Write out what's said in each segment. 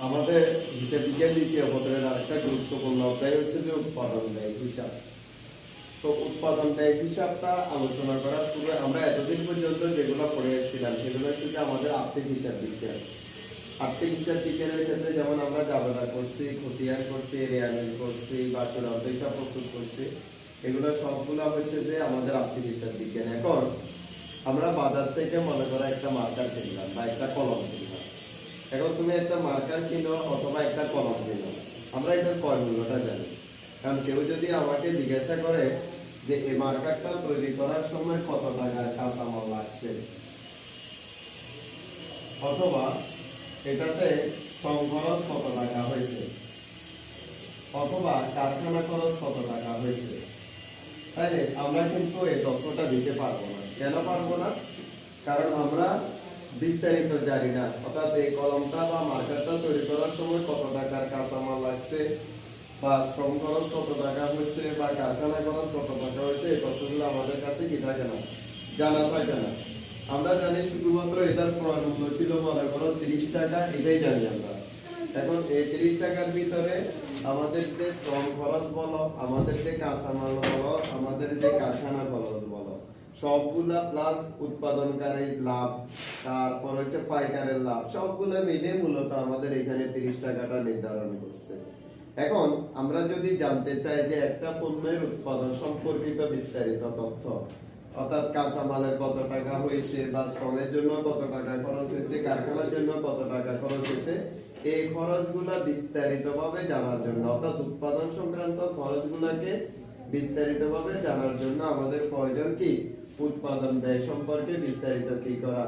আমাদের হিসাব বিজ্ঞান দ্বিতীয় পত্রের আরেকটা গুরুত্বপূর্ণ অধ্যায় হচ্ছে যে উৎপাদন ব্যয় হিসাব। তো উৎপাদন ব্যয় হিসাবটা আলোচনা করার পূর্বে আমরা এতদিন পর্যন্ত যেগুলো পড়ে এসেছিলাম সেগুলো হচ্ছে যে আমাদের আর্থিক হিসাব বিজ্ঞান। আর্থিক হিসাব বিজ্ঞানের ক্ষেত্রে যেমন আমরা জাবেদা করছি, খতিয়ান করছি, রেয়ামিল করছি বা চূড়ান্ত হিসাব প্রস্তুত করছি, এগুলো সবগুলো হচ্ছে যে আমাদের আর্থিক হিসাব বিজ্ঞান। এখন আমরা বাজার থেকে মনে করো একটা মার্কার কিনলাম বা একটা কলম কিনলাম। এখন তুমি একটা মার্কার কিনো অথবা একটা কলম কিনো, আমরা এটার ক্রয় মূল্যটা জানি। কারণ কেউ যদি আমাকে জিজ্ঞাসা করে যে এই মার্কারটা তৈরি করার সময় কত টাকার কাঁচামাল লাগছে, অথবা এটাতে শ্রম খরচ কত টাকা হয়েছে, অথবা কারখানা খরচ কত টাকা হয়েছে, তাইলে আমরা কিন্তু এই তথ্যটা দিতে পারবো না। কেন পারবো না? কারণ আমরা বিস্তারিত জানি না। অর্থাৎ এই কলমটা বা মার্কারটা তৈরি করার সময় কত টাকার কাঁচামাল লাগছে, বা শ্রম খরচ কত টাকা হয়েছে, বা কারখানা খরচ কত টাকা হয়েছে, এই তথ্যগুলো আমাদের কাছে কি থাকে না, জানা থাকে না। আমরা জানি শুধুমাত্র এটার ক্রয় মূল্য ছিল মনে করো 30 টাকা, এটাই জানি আমরা। এখন এই 30 টাকার ভিতরে আমাদের যে শ্রম খরচ বলো, আমাদের যে কাঁচামাল বলো, আমাদের যে কারখানা খরচ বলো, সবগুলা প্লাস উৎপাদনকারীর লাভ, তারপর হচ্ছে পাইকারের লাভ, সবগুলো মিলে মূলত আমাদের এখানে 30 টাকাটা নির্ধারণ করছে। এখন আমরা যদি জানতে চাই যে একটা পণ্যের উৎপাদন সম্পর্কিত বিস্তারিত তথ্য, অর্থাৎ কাঁচামালের কত টাকা হয়েছে, বা শ্রমের জন্য কত টাকা খরচ হয়েছে, কারখানার জন্য কত টাকা খরচ হয়েছে, এই খরচগুলা বিস্তারিতভাবে জানার জন্য, অর্থাৎ উৎপাদন সংক্রান্ত খরচগুলোকে বিস্তারিতভাবে জানার জন্য আমাদের প্রয়োজন কি, উৎপাদন ব্যয় সম্পর্কে বিস্তারিত কি করা,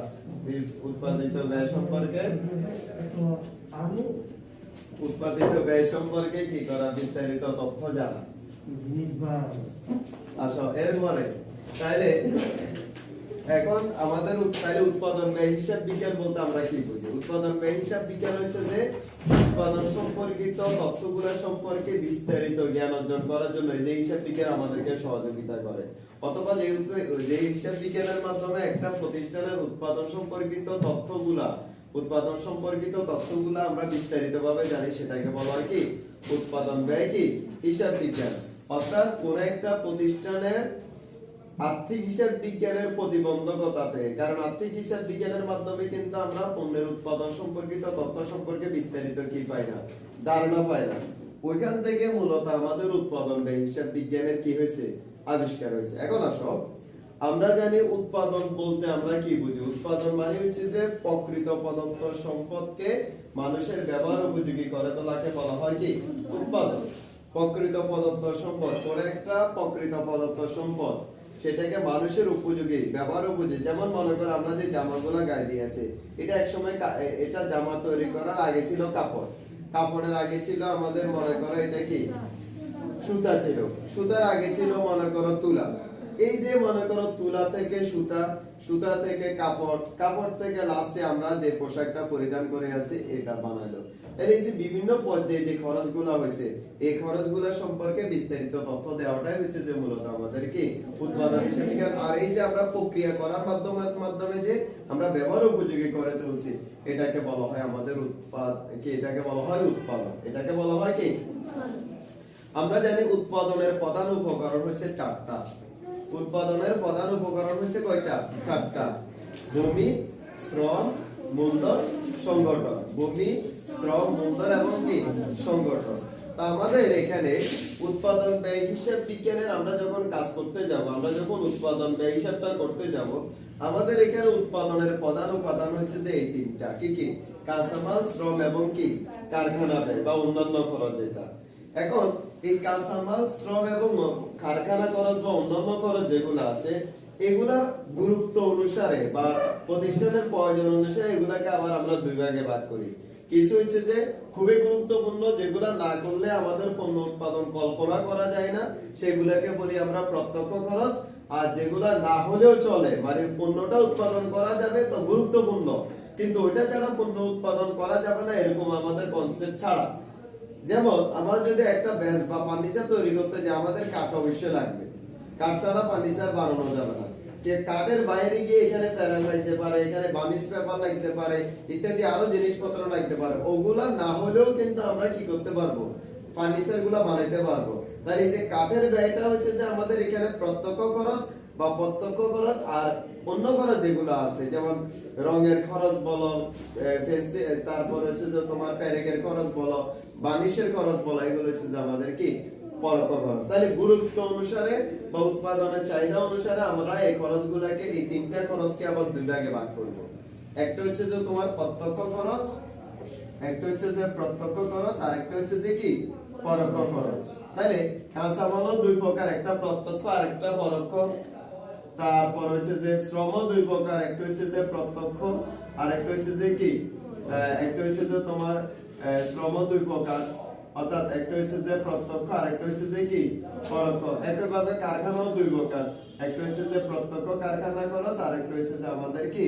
উৎপাদিত ব্যয় সম্পর্কে কি করা, বিস্তারিত তথ্য জানা। আচ্ছা, এরপরে তাইলে এখন আমাদের উৎপাদন ব্যয় হিসাব বিজ্ঞান বলতে আমরা কি বুঝি? উৎপাদন ব্যয় হিসাব বিজ্ঞান হচ্ছে যে উৎপাদন সম্পর্কিত তথ্যগুলো সম্পর্কে বিস্তারিত জ্ঞান অর্জন করার জন্য এই হিসাব বিজ্ঞান আমাদেরকে সহযোগিতা করে। অথবা যেহেতু এই হিসাব বিজ্ঞানের মাধ্যমে একটা প্রতিষ্ঠানের উৎপাদন সম্পর্কিত তথ্যগুলা আমরা বিস্তারিতভাবে জানি, সেটাকে বলা হয় কি, উৎপাদন ব্যয় কি হিসাব বিজ্ঞান। অর্থাৎ কোন একটা প্রতিষ্ঠানের আর্থিক হিসাব বিজ্ঞানের প্রতিবন্ধকতাতে, কারণ আর্থিক হিসাব বিজ্ঞানের মাধ্যমে কিন্তু আমরা পণ্যের উৎপাদন সম্পর্কিত তথ্য সম্পর্কে বিস্তারিত কি পাই না, ধারণা পাই না। ওইখান থেকে মূলত আমাদের উৎপাদন ব্যয় হিসাব বিজ্ঞানের কি হয়েছে, আবিষ্কার হয়েছে। এখন আসো, আমরা জানি উৎপাদন বলতে আমরা কি বুঝি? উৎপাদন মানে হচ্ছে যে প্রকৃত প্রদত্ত সম্পদকে মানুষের ব্যবহার উপযোগী করে তোলাকে বলা হয় কি, উৎপাদন। প্রকৃত প্রদত্ত সম্পদ, কোন একটা প্রকৃত প্রদত্ত সম্পদ সেটাকে মানুষের উপযোগী, ব্যবহার উপযোগী। যেমন মনে করো আমরা যে জামাগুলো গায়ে দিয়ে আছি, এটা একসময় এটা জামা তৈরি করার আগে ছিল কাপড়, কাপড়ের আগে ছিল আমাদের মনে করো এটা কি সুতা ছিল, সুতার আগে ছিল মনে করো তুলা। এই যে মনে করো তুলা থেকে সুতা, সুতা থেকে কাপড়, কাপড় থেকে লাস্টে আমরা যে পোশাকটা পরিধান করে আছি এটা বানাইলো। এই যে বিভিন্ন পর্যায়ে যে খরচগুলো হয়েছে, এই খরচগুলো সম্পর্কে বিস্তারিত তথ্য দেওয়াটাই হচ্ছে যে মূলত আমাদের কি উৎপাদন হিসাব বিজ্ঞান। আর এই যে আমরা প্রক্রিয়া করার মাধ্যমে যে আমরা ব্যবহার উপযোগী করে তুলছি, এটাকে বলা হয় আমাদের এটাকে বলা হয় উৎপাদন। এটাকে বলা হয় কি, আমরা জানি উৎপাদনের প্রধান উপকরণ হচ্ছে 4টা। উৎপাদনের প্রধান উপকরণ হচ্ছে কয়টা? 4টা। ভূমি, শ্রম, মূলধন, সংগঠন। ভূমি, শ্রম, মূলধন এবং কি সংগঠন। তা আমাদের এখানে উৎপাদন ব্যয় হিসাব বিজ্ঞানের আমরা যখন কাজ করতে যাব, আমরা যখন উৎপাদন ব্যয় হিসাবটা করতে যাব, আমাদের এখানে উৎপাদনের প্রধান উপাদান হচ্ছে যে এই 3টা। কি কি? কাঁচামাল, শ্রম এবং কি কারখানা ব্যয় বা অন্যান্য খরচ। যেটা এখন এই কাঁচামাল, শ্রম এবং কারখানা খরচ বা অন্যান্য খরচ যেগুলো আছে, এগুলার গুরুত্ব অনুসারে বা প্রতিষ্ঠানের প্রয়োজন অনুসারে এগুলাকে আবার আমরা দুই ভাগে ভাগ করি। কিছু হচ্ছে যে খুবই গুরুত্বপূর্ণ, যেগুলা না করলে আমাদের পণ্য উৎপাদন কল্পনা করা যায় না, সেগুলাকে বলি আমরা প্রত্যক্ষ খরচ। আর যেগুলা না হলেও চলে, মানে পণ্যটা উৎপাদন করা যাবে তো গুরুত্বপূর্ণ, কিন্তু ওইটা ছাড়া পণ্য উৎপাদন করা যাবে না, এরকম আমাদের কনসেপ্ট ছাড়া। যেমন আমরা যদি একটা বেঞ্চ বা ফার্নিচার তৈরি করতে যাই, আমাদের কাঠ অবশ্যই লাগবে, কাঠ ছাড়া ফার্নিচার বানানো যাবে না। কাঠের বাইরে গিয়ে এখানে প্যানেল লাগতে পারে, এখানে বার্নিশ পেপার লাগতে পারে, ইত্যাদি আরো জিনিসপত্র লাগতে পারে। ওগুলা না হলেও কিন্তু আমরা কি করতে পারবো, ফার্নিচার গুলা বানাইতে পারবো। তাহলে এই যে কাঠের ব্যয়টা হচ্ছে যে আমাদের এখানে প্রত্যক্ষ খরচ বা প্রত্যক্ষ খরচ, আর অন্য খরচ যেগুলো আছে যেমন রঙের খরচ বলো, ফেন্সি, তারপর হচ্ছে যে তোমার প্যারেকের খরচ বলো, বার্নিশের খরচ বলো, এগুলো হচ্ছে যে আমাদের কি পরোক্ষ খরচ। তাহলে গুরুত্ব অনুসারে বা উৎপাদনের চাহিদা অনুসারে আমরা এই খরচগুলোকে, এই তিনটা খরচকে আবার দুই ভাগে ভাগ করব। একটা হচ্ছে যে তোমার প্রত্যক্ষ খরচ, একটা হচ্ছে যে প্রত্যক্ষ খরচ, আর একটা হচ্ছে যে কি পরোক্ষ খরচ। তাহলে কাঁচামালও দুই প্রকার, একটা প্রত্যক্ষ আর একটা পরোক্ষ। তারপর হচ্ছে যে শ্রম দুই প্রকার, একটা হচ্ছে যে প্রত্যক্ষ আর একটা হচ্ছে যে কি একটা হচ্ছে যে তোমার শ্রম দুই প্রকার, অর্থাৎ একটা হচ্ছে যে প্রত্যক্ষ আর একটা হচ্ছে যে কি পরোক্ষ। একইভাবে কারখানাও দুই প্রকার, একটা হচ্ছে যে প্রত্যক্ষ কারখানা খরচ আর একটা হচ্ছে যে আমাদের কি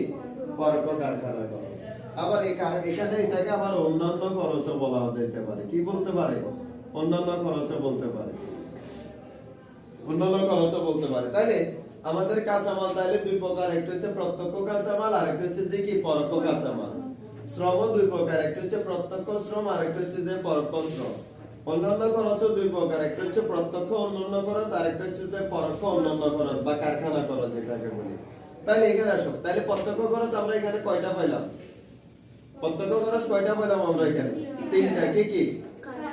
পরোক্ষ কারখানা খরচ। আবার এখানে এটাকে আবার অন্যান্য খরচও বলা যেতে পারে। কি বলতে পারে? অন্যান্য খরচও বলতে পারে, অন্যান্য খরচও বলতে পারে। তাইলে আমাদের কাঁচামাল তাইলে দুই প্রকার, একটা হচ্ছে প্রত্যক্ষ কাঁচামাল আর একটা হচ্ছে যে কি পরোক্ষ কাঁচামাল। শ্রম দুই প্রকার, একটা হচ্ছে প্রত্যক্ষ শ্রম আর একটা হচ্ছে যে পরোক্ষ শ্রম। অন্যান্য খরচও দুই প্রকার, একটা হচ্ছে প্রত্যক্ষ অন্যান্য খরচ আর একটা হচ্ছে যে পরোক্ষ অন্যান্য খরচ বা কারখানা খরচ যেটাকে বলি। তাহলে এখানে আসো, তাহলে প্রত্যক্ষ খরচ আমরা এখানে কয়টা পাইলাম? প্রত্যক্ষ খরচ কয়টা পাইলাম আমরা এখানে? তিনটা। কি কি?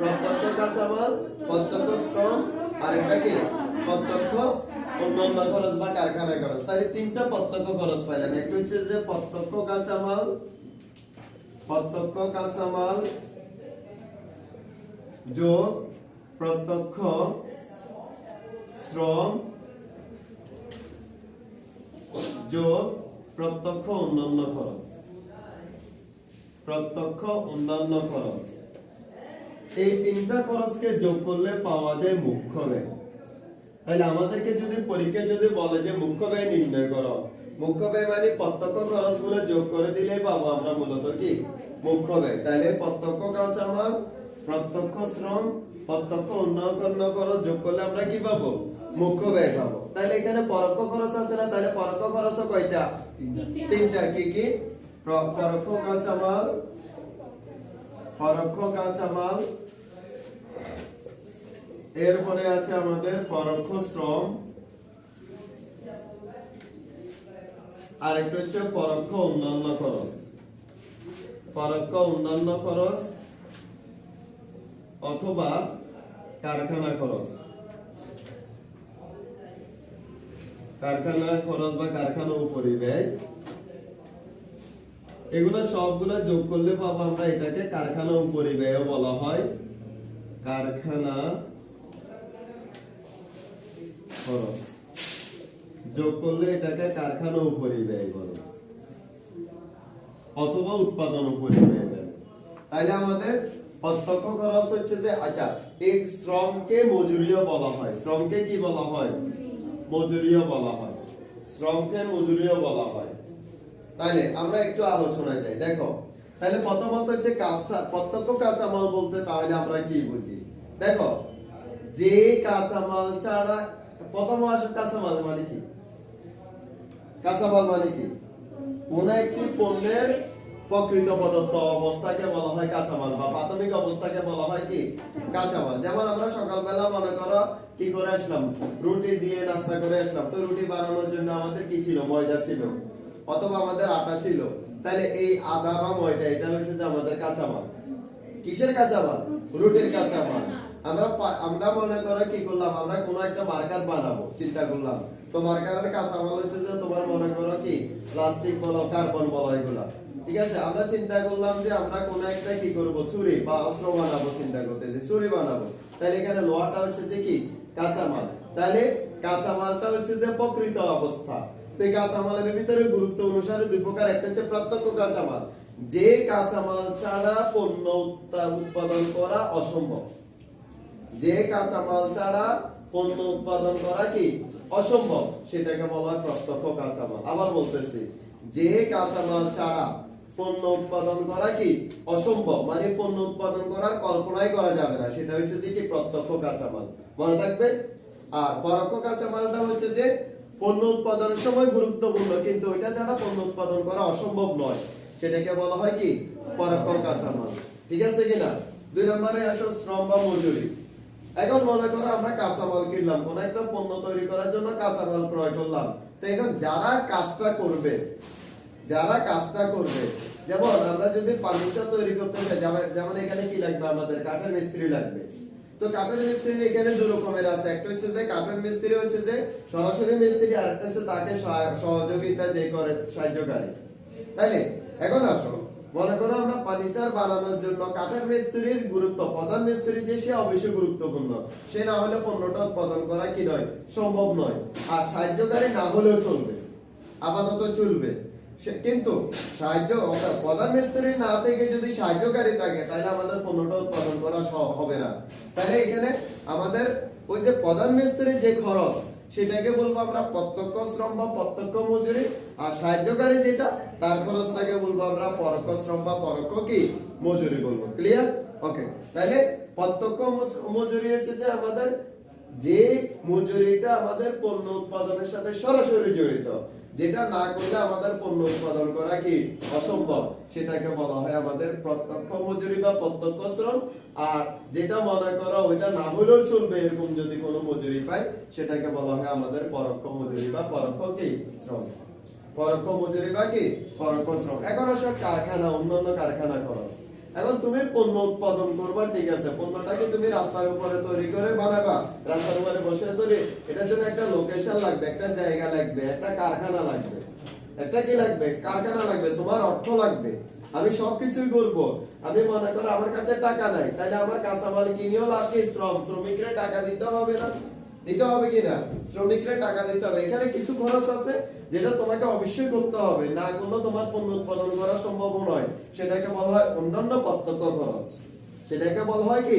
প্রত্যক্ষ কাঁচামাল, প্রত্যক্ষ শ্রম আর একটা কি প্রত্যক্ষ অন্যান্য খরচ বা কারখানা খরচ। তাহলে তিনটা প্রত্যক্ষ খরচ পাইলাম। একটা হচ্ছে যে প্রত্যক্ষ কাঁচামাল, প্রত্যক্ষ কাঁচামাল যোগ প্রত্যক্ষ শ্রম যোগ প্রত্যক্ষ অন্যান্য খরচ, প্রত্যক্ষ অন্যান্য খরচ। এই তিনটা খরচকে যোগ করলে পাওয়া যায় মুখ্য ব্যয়। তাহলে আমাদেরকে যদি পরীক্ষা যদি বলে যে মুখ্য ব্যয় নির্ণয় করো, মুখ্য ব্যয় মানে প্রত্যক্ষ খরচগুলো যোগ করে দিলেই পাবো আমরা মূলত কি মুখ্য ব্যয়। তাহলে প্রত্যক্ষ কাঁচামাল, প্রত্যক্ষ শ্রম, প্রত্যক্ষ অন্যান্য খরচ যোগ করলে আমরা কি পাবো? মুখ্য ব্যয় পাবো। তাহলে এখানে পরোক্ষ খরচ আছে না? তাহলে পরোক্ষ খরচও কয়টা? তিনটা। কি কি? পরোক্ষ কাঁচামাল, পরোক্ষ কাঁচামাল, এরপরে আছে আমাদের পরোক্ষ শ্রম, আর একটা হচ্ছে পরোক্ষ অন্যান্য খরচ, পরোক্ষ অন্যান্য খরচ অথবা কারখানা খরচ, কারখানা খরচ বা কারখানা উপরিব্যয়। এগুলো সবগুলো যোগ করলে পাবো আমরা এটাকে কারখানা উপরিব্যয় বলা হয়। কারখানা খরচ যোগ করলে এটাকে কারখানা উপরিব্যয় বলে অথবা উৎপাদন উপরিব্যয় বলে। তাহলে আমাদের প্রত্যক্ষ খরচ হচ্ছে যে, আচ্ছা এই শ্রমকে মজুরিও বলা হয়। শ্রমকে কি বলা হয়? মজুরিও বলা হয়। শ্রমকে মজুরিও বলা হয়। তাহলে আমরা একটু আলোচনায় যাই। দেখো, তাহলে প্রথমত হচ্ছে প্রত্যক্ষ কাঁচামাল বলতে তাহলে আমরা কি বুঝি? দেখো, যে কাঁচামাল ছাড়া, প্রথম আসে কাঁচামাল মানে কি? কাঁচামাল মানে কি? কোন একটি পণ্যের প্রকৃত পদার্থ অবস্থাকে বলা হয় কাঁচামাল, বা প্রাথমিক অবস্থাকে বলা হয় কি কাঁচামাল। যেমন আমরা সকালবেলা মনে করো কি করে আসলাম, রুটি দিয়ে নাস্তা করে আসলাম। তো রুটি বানানোর জন্য আমাদের কি ছিল? ময়দা ছিল অথবা আমাদের আটা ছিল। তাহলে এই আদা বা ময়দা এটা হচ্ছে যে আমাদের কাঁচামাল। কিসের কাঁচামাল? রুটির কাঁচামাল। আমরা মনে করো কি করলাম, আমরা কোন একটা মার্কার বানাবো, চিন্তা করলাম। তো মার্কারের কাঁচামাল হচ্ছে যে তোমার মনে করো কি প্লাস্টিক বলো, কার্বন বলো, এগুলা ঠিক আছে। আমরা চিন্তা করলাম যে আমরা কোন একটা কি করব, ছুরি বা অস্ত্র বানাবো, চিন্তা করতে যে ছুরি বানাবো। তাহলে এখানে লোহাটা হচ্ছে যে কি কাঁচামাল। তাহলে কাঁচামালটা হচ্ছে যে প্রকৃত অবস্থা। তো এই কাঁচামালের ভিতরে গুরুত্ব অনুসারে দুই প্রকার। একটা হচ্ছে প্রত্যক্ষ কাঁচামাল, যে কাঁচামাল ছাড়া পণ্য উৎপাদন করা অসম্ভব। যে কাঁচামাল ছাড়া পণ্য উৎপাদন করা কি অসম্ভব, সেটাকে বলা হয় প্রত্যক্ষ কাঁচামাল। আবার বলতেছি, যে কাঁচামাল ছাড়া পণ্য উৎপাদন করা কি অসম্ভব, মানে পণ্য উৎপাদন করার কল্পনাই করা যাবে না, সেটা হচ্ছে যে কি প্রত্যক্ষ কাঁচামাল। মনে থাকবে। আর পরোক্ষ কাঁচামালটা হচ্ছে যে পণ্য উৎপাদনের সময় গুরুত্বপূর্ণ, কিন্তু ওইটা ছাড়া পণ্য উৎপাদন করা অসম্ভব নয়, সেটাকে বলা হয় কি পরোক্ষ কাঁচামাল। ঠিক আছে কিনা? 2 নম্বরে আসো শ্রম বা মজুরি। এখন মনে করো আমরা কাঁচামাল কিনলাম, কোন একটা পণ্য তৈরি করার জন্য কাঁচামাল ক্রয় করলাম। তো এখন যারা কাজটা করবে, যেমন আমরা যদি ফার্নিচার তৈরি করতে চাই, যেমন এখানে কি লাগবে, আমাদের কাঠের মিস্ত্রি লাগবে। তো কাঠের মিস্ত্রি এখানে 2 রকমের আছে, একটা হচ্ছে যে কাঠের মিস্ত্রি হচ্ছে যে সরাসরি মিস্ত্রি, আর একটা হচ্ছে তাকে সহযোগিতা যে করে, সাহায্যকারী। তাইলে এখন আসো, মনে করো আমরা ফার্নিচার বানানোর জন্য কাঠের মিস্ত্রির গুরুত্ব, প্রধান মিস্ত্রি যে সে অবশ্যই গুরুত্বপূর্ণ, সে না হলে পণ্যটা উৎপাদন করা কি নয়, সম্ভব নয়। আর সাহায্যকারী না হলেও চলবে, আপাতত চলবে। কিন্তু প্রধান মিস্ত্রি না থেকে যদি সাহায্যকারী থাকে, তাহলে আমাদের পণ্যটা উৎপাদন করা হবে না। তাহলে এখানে আমাদের ওই যে প্রধান মিস্ত্রির যে খরচ, সেটাকে বলবো আমরা প্রত্যক্ষ শ্রম বা প্রত্যক্ষ মজুরি, আর সাহায্যকারী যেটা তার খরচটাকে বলবো আমরা পরোক্ষ শ্রম বা পরোক্ষ কি মজুরি বলবো। ক্লিয়ার? ওকে। তাহলে প্রত্যক্ষ মজুরি হচ্ছে যে আমাদের যে মজুরিটা আমাদের পণ্য উৎপাদনের সাথে সরাসরি জড়িত, যেটা না করলে আমাদের পণ্য উৎপাদন করা কি অসম্ভব, সেটাকে বলা হয় আমাদের প্রত্যক্ষ মজুরি বা প্রত্যক্ষ শ্রম। আর যেটা মনে করো ওইটা না হলেও চলবে, এরকম যদি কোনো মজুরি পাই, সেটাকে বলা হয় আমাদের পরোক্ষ মজুরি বা পরোক্ষ কি শ্রম। পরোক্ষ মজুরি বা কি পরোক্ষ শ্রম। এখন আসলে কারখানা, অন্যান্য কারখানা খরচ। এখন তুমি পণ্য উৎপাদন করবা, ঠিক আছে, পণ্যটাকে তুমি রাস্তার উপরে তৈরি করে বানাবা, রাস্তার উপরে বসে তৈরি, এটার জন্য একটা লোকেশন লাগবে, একটা জায়গা লাগবে, একটা কারখানা লাগবে, একটা কি লাগবে, কারখানা লাগবে, তোমার অর্থ লাগবে। আমি সবকিছুই করব, আমি মনে করো আমার কাছে টাকা নাই, তাহলে আমার কাঁচামাল কিনেও লাভ কি, শ্রমিকরা টাকা দিতে হবে না, দিতে হবে কিনা, শ্রমিকরা টাকা দিতে হবে। এখানে কিছু খরচ আছে যেটা তোমাকে অবশ্যই করতে হবে, না করলে তোমার পণ্য উৎপাদন করা সম্ভব নয়, সেটাকে বলা হয় অন্যান্য প্রত্যক্ষ খরচ। সেটাকে বলা হয় কি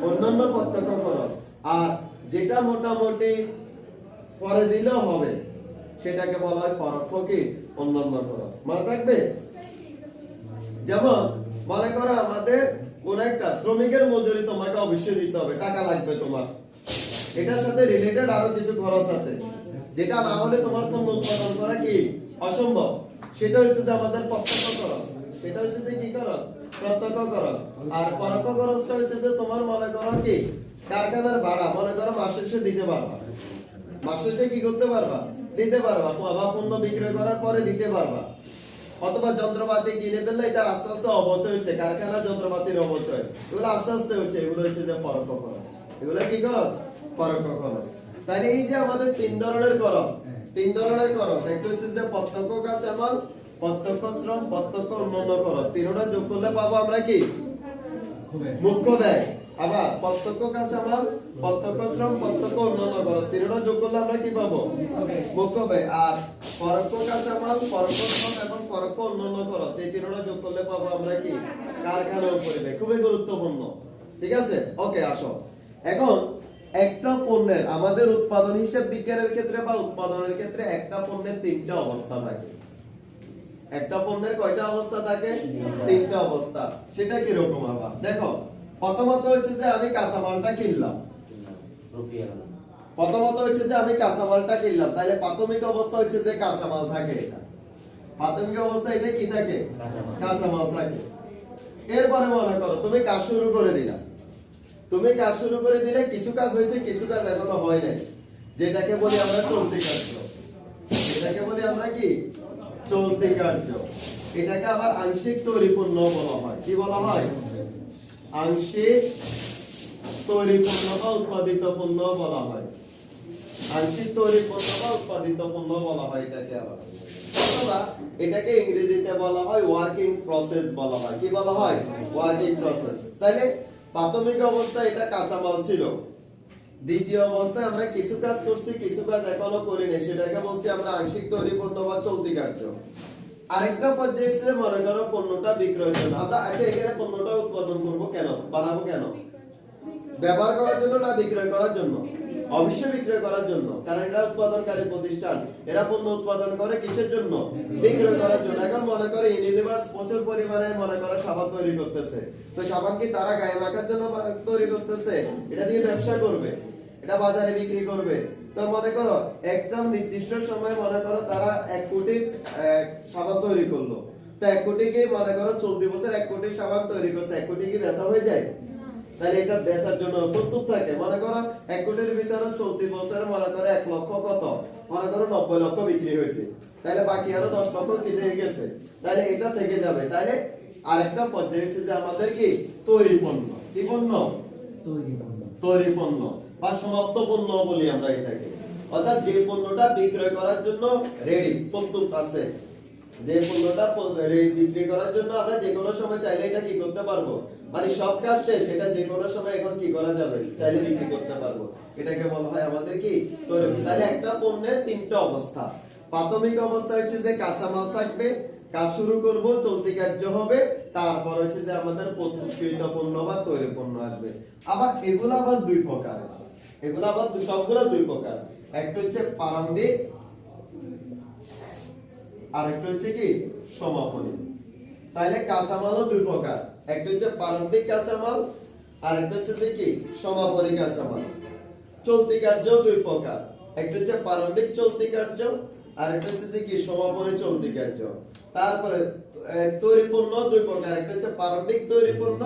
অন্যান্য প্রত্যক্ষ খরচ। আর যেটা মোটামুটি পরে দিলেও হবে, সেটাকে বলা হয় পরোক্ষ কি অন্যান্য খরচ। মনে থাকবে? যেমন মনে করো আমাদের কোন একটা শ্রমিকের মজুরি তোমাকে অবশ্যই দিতে হবে, টাকা লাগবে তোমার, এটার সাথে রিলেটেড আরো কিছু খরচ আছে, যেটা না হলে তোমার পণ্য উৎপাদন করা কি অসম্ভব। সেটা হচ্ছে যে আমাদের প্রত্যক্ষ খরচ, সেটা হচ্ছে যে কি খরচ, প্রত্যক্ষ খরচ। আর পরোক্ষ খরচটা হচ্ছে যে তোমার মনে করো কি কারখানার ভাড়া, মনে করো মাস শেষে দিতে পারবা, মাস শেষে কি করতে পারবা, দিতে পারবা, বা পণ্য বিক্রয় করার পরে দিতে পারবা। অথবা যন্ত্রপাতি কিনে ফেললে এটা আস্তে আস্তে অবচয় হচ্ছে, কারখানার যন্ত্রপাতির অবচয়, এগুলো আস্তে আস্তে হচ্ছে, এগুলো হচ্ছে যে পরোক্ষ খরচ। এগুলো কি খরচ, পরোক্ষ খরচ। তাহলে এই যে আমাদের 3 ধরনের খরচ, 3 ধরনের খরচ, একটা হচ্ছে যে প্রত্যক্ষ কাঁচামাল, প্রত্যক্ষ শ্রম, প্রত্যক্ষ অন্যান্য খরচ, তিনটা যোগ করলে পাবো আমরা কি মুখ্য ব্যয়। আবার প্রত্যক্ষ কাঁচামাল, প্রত্যক্ষ শ্রম, প্রত্যক্ষ অন্যান্য খরচ, তিনটা যোগ করলে আমরা কি পাবো মুখ্য ব্যয়। আর পরোক্ষ কাঁচামাল, পরোক্ষ শ্রম এবং পরোক্ষ অন্যান্য খরচ, এই তিনটা যোগ করলে পাবো আমরা কি কারখানার উপরে ব্যয়। খুবই গুরুত্বপূর্ণ। ঠিক আছে? ওকে। আসো, এখন একটা পণ্যের আমাদের উৎপাদন হিসাব বিজ্ঞানের ক্ষেত্রে বা উৎপাদনের ক্ষেত্রে একটা পণ্যের 3টা অবস্থা থাকে। একটা পণ্যের কয়টা অবস্থা থাকে? 3টা অবস্থা। সেটা কি রকম? আবার দেখো, প্রথমত হচ্ছে যে আমি কাঁচামালটা কিনলাম, তাহলে প্রাথমিক অবস্থা হচ্ছে যে কাঁচামাল থাকে, এটা প্রাথমিক অবস্থা, এটা কি থাকে, কাঁচামাল থাকে। এরপরে মনে করো তুমি কাজ শুরু করে দিলা, কিছু কাজ হয়েছে, কিছু কাজ এখনো হয় নাই, যেটাকে বলি আমরা চলতি কার্য, এটাকে বলি আমরা কি চলতি কার্য। এটাকে আবার আংশিক তৈরি পণ্য বলা হয়। কি বলা হয়? আংশিক তৈরি পণ্য বা উৎপাদিত পণ্য বলা হয়। আংশিক তৈরি পণ্য বা উৎপাদিত পণ্য বলা হয় এটাকে। আবার অথবা এটাকে ইংরেজিতে বলা হয় ওয়ার্কিং প্রসেস বলা হয়। কি বলা হয়? Working process. তাহলে প্রাথমিক অবস্থায় এটা কাঁচামাল ছিল, দ্বিতীয় অবস্থায় আমরা কিছু কাজ করছি, কিছু কাজ এখনো করিনি, সেটাকে বলছি আমরা আংশিক তৈরি পণ্য বা চলতি কার্য। আরেকটা পর্যায়ে এসে মনে করো পণ্যটা বিক্রয়ের জন্য আমরা, আচ্ছা এখানে পণ্যটা উৎপাদন করব কেন, বানাবো কেন, ব্যবহার করার জন্য না বিক্রয় করার জন্য? অবশ্যই বিক্রয় করার জন্য, কারণ এটা উৎপাদনকারী প্রতিষ্ঠান, এরা পণ্য উৎপাদন করে কিসের জন্য? বিক্রয় করার জন্য। এখন মনে করে ইউনিলিভার প্রচুর পরিমাণে মনে করে সাবান তৈরি করতেছে, তো সাবান কি তারা গায়ে মাখার জন্য তৈরি করতেছে? এটা দিয়ে ব্যবসা করবে, এটা বাজারে বিক্রি করবে। তো মনে করো একটা নির্দিষ্ট সময় মনে করো তারা 1 কোটি সাবান তৈরি করলো, তো 1 কোটি কি মনে করো চলতি বছর 1 কোটি সাবান তৈরি করছে, 1 কোটি কি বেচা হয়ে যায়? তাহলে এটা বেচার জন্য প্রস্তুত থাকে। মনে করো 1 কোটির ভিতরে চলতি বছরে মনে করো 1 লক্ষ কত, মনে করো 90 লক্ষ বিক্রি হয়েছে, তাহলে বাকি আরো 10 লক্ষ কি হয়ে গেছে, তাহলে এটা থেকে যাবে। তাহলে আরেকটা পর্যায়ে হচ্ছে যে আমাদের কি তৈরি পণ্য, কি পণ্য? তৈরি পণ্য বা সমাপ্ত পণ্য বলি আমরা এটাকে। অর্থাৎ যে পণ্যটা বিক্রয় করার জন্য রেডি, প্রস্তুত আছে, যে পণ্যটা বিক্রি করার জন্য আমরা যে কোনো সময় চাইলে এটা কি করতে পারবো, মানে সব কাজ শেষ, এটা যে কোনো সময় এখন কি করা যাবে, চাইলে বিক্রি করতে পারবো, এটাকে বলা হয় আমাদের কি তৈরি। তাহলে একটা পণ্যের তিনটা অবস্থা। প্রাথমিক অবস্থা হচ্ছে যে কাঁচামাল থাকবে, কাজ শুরু করব, চলতি কার্য হবে, তারপর হচ্ছে যে আমাদের প্রস্তুতকৃত পণ্য বা তৈরি পণ্য আসবে। আবার এগুলো আবার দুই প্রকার, এগুলো আবার সবগুলো দুই প্রকার। একটা হচ্ছে প্রারম্ভিক, আর একটা হচ্ছে কি সমাপনী। তাহলে কাঁচামালও দুই প্রকার, একটা হচ্ছে প্রারম্ভিক কাঁচামাল, আর একটা হচ্ছে যে কি সমাপনী কাঁচামাল। চলতি কার্য দুই প্রকার, একটা হচ্ছে প্রারম্ভিক চলতি কার্য, আর একটা হচ্ছে যে কি সমাপনী চলতি কার্য। তারপরে তৈরি পণ্য দুই প্রকার, একটা হচ্ছে প্রারম্ভিক তৈরি পণ্য,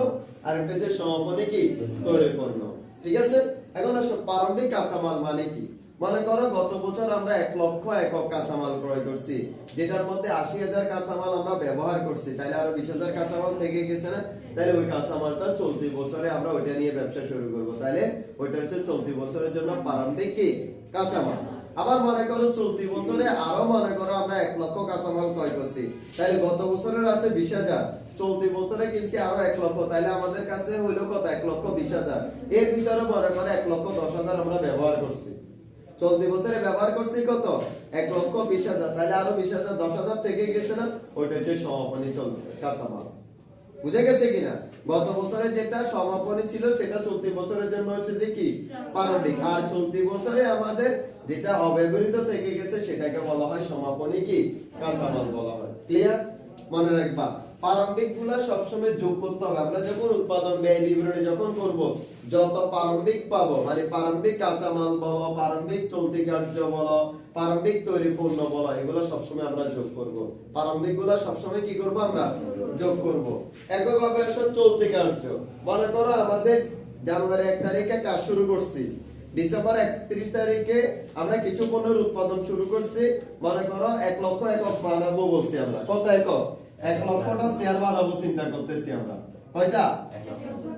আর একটা হচ্ছে সমাপনী কি তৈরি পণ্য। ঠিক আছে, এখন আসো প্রারম্ভিক কাঁচামাল মানে কি। মনে করো গত বছর আমরা 1 লক্ষ একক কাঁচামাল ক্রয় করছি, যেটার মধ্যে 80,000 কাঁচামাল আমরা ব্যবহার করছি, তাহলে আরো 20,000 কাঁচামাল থেকে গেছে না, তাহলে ওই কাঁচামালটা চলতি বছরে আমরা ওইটা নিয়ে ব্যবসা শুরু করব, তাহলে ওইটা হচ্ছে চলতি বছরের জন্য প্রারম্ভিক কি কাঁচামাল। আবার মনে করো চলতি বছরে আরো মনে করো আমরা 1 লক্ষ কাঁচামাল ক্রয় করছি, তাহলে গত বছরের আছে 20,000, চলতি বছরে কিনছি আরো 1 লক্ষ, তাহলে আমাদের কাছে হইলো কত, 1,20,000। এর ভিতরে মনে করো 1,10,000 আমরা ব্যবহার করছি, চলতি বছরে ব্যবহার করছি কত, 1,20,000, তাহলে আরো 20,000 10,000 থেকে গেছে না, ওইটা হচ্ছে সমাপনী কাঁচামাল। বুঝে গেছে কিনা? গত বছরে যেটা সমাপনী ছিল সেটা চলতি বছরের জন্য হচ্ছে যে কি প্রারম্ভিক, আর চলতি বছরে আমাদের যেটা অব্যবহৃত থেকে গেছে সেটাকে বলা হয় সমাপনী কি কাঁচামাল বলা হয়। ক্লিয়ার? মনে রাখবা প্রারম্ভিক গুলা সবসময় যোগ করতে হবে। আমরা যখন উৎপাদন ব্যয় বিবরণী যখন করব, যত প্রারম্ভিক পাবো, মানে প্রারম্ভিক কাঁচামাল বলো, প্রারম্ভিক চলতি কার্য বলো, প্রারম্ভিক তৈরি পণ্য বলো, এগুলো সবসময় আমরা যোগ করব। প্রারম্ভিক গুলা সবসময় কি করব, আমরা যোগ করব। একইভাবে আসো চলতি কার্য। মনে করো আমাদের জানুয়ারি 1 তারিখে কাজ শুরু করছি, ডিসেম্বর 31 তারিখে আমরা কিছু পণ্যের উৎপাদন শুরু করছি, মনে করো 1 লক্ষ একক বানাবো বলছি আমরা। কত একক? 1 লক্ষটা শেয়ার বানাবো চিন্তা করতেছি আমরা। কয়টা?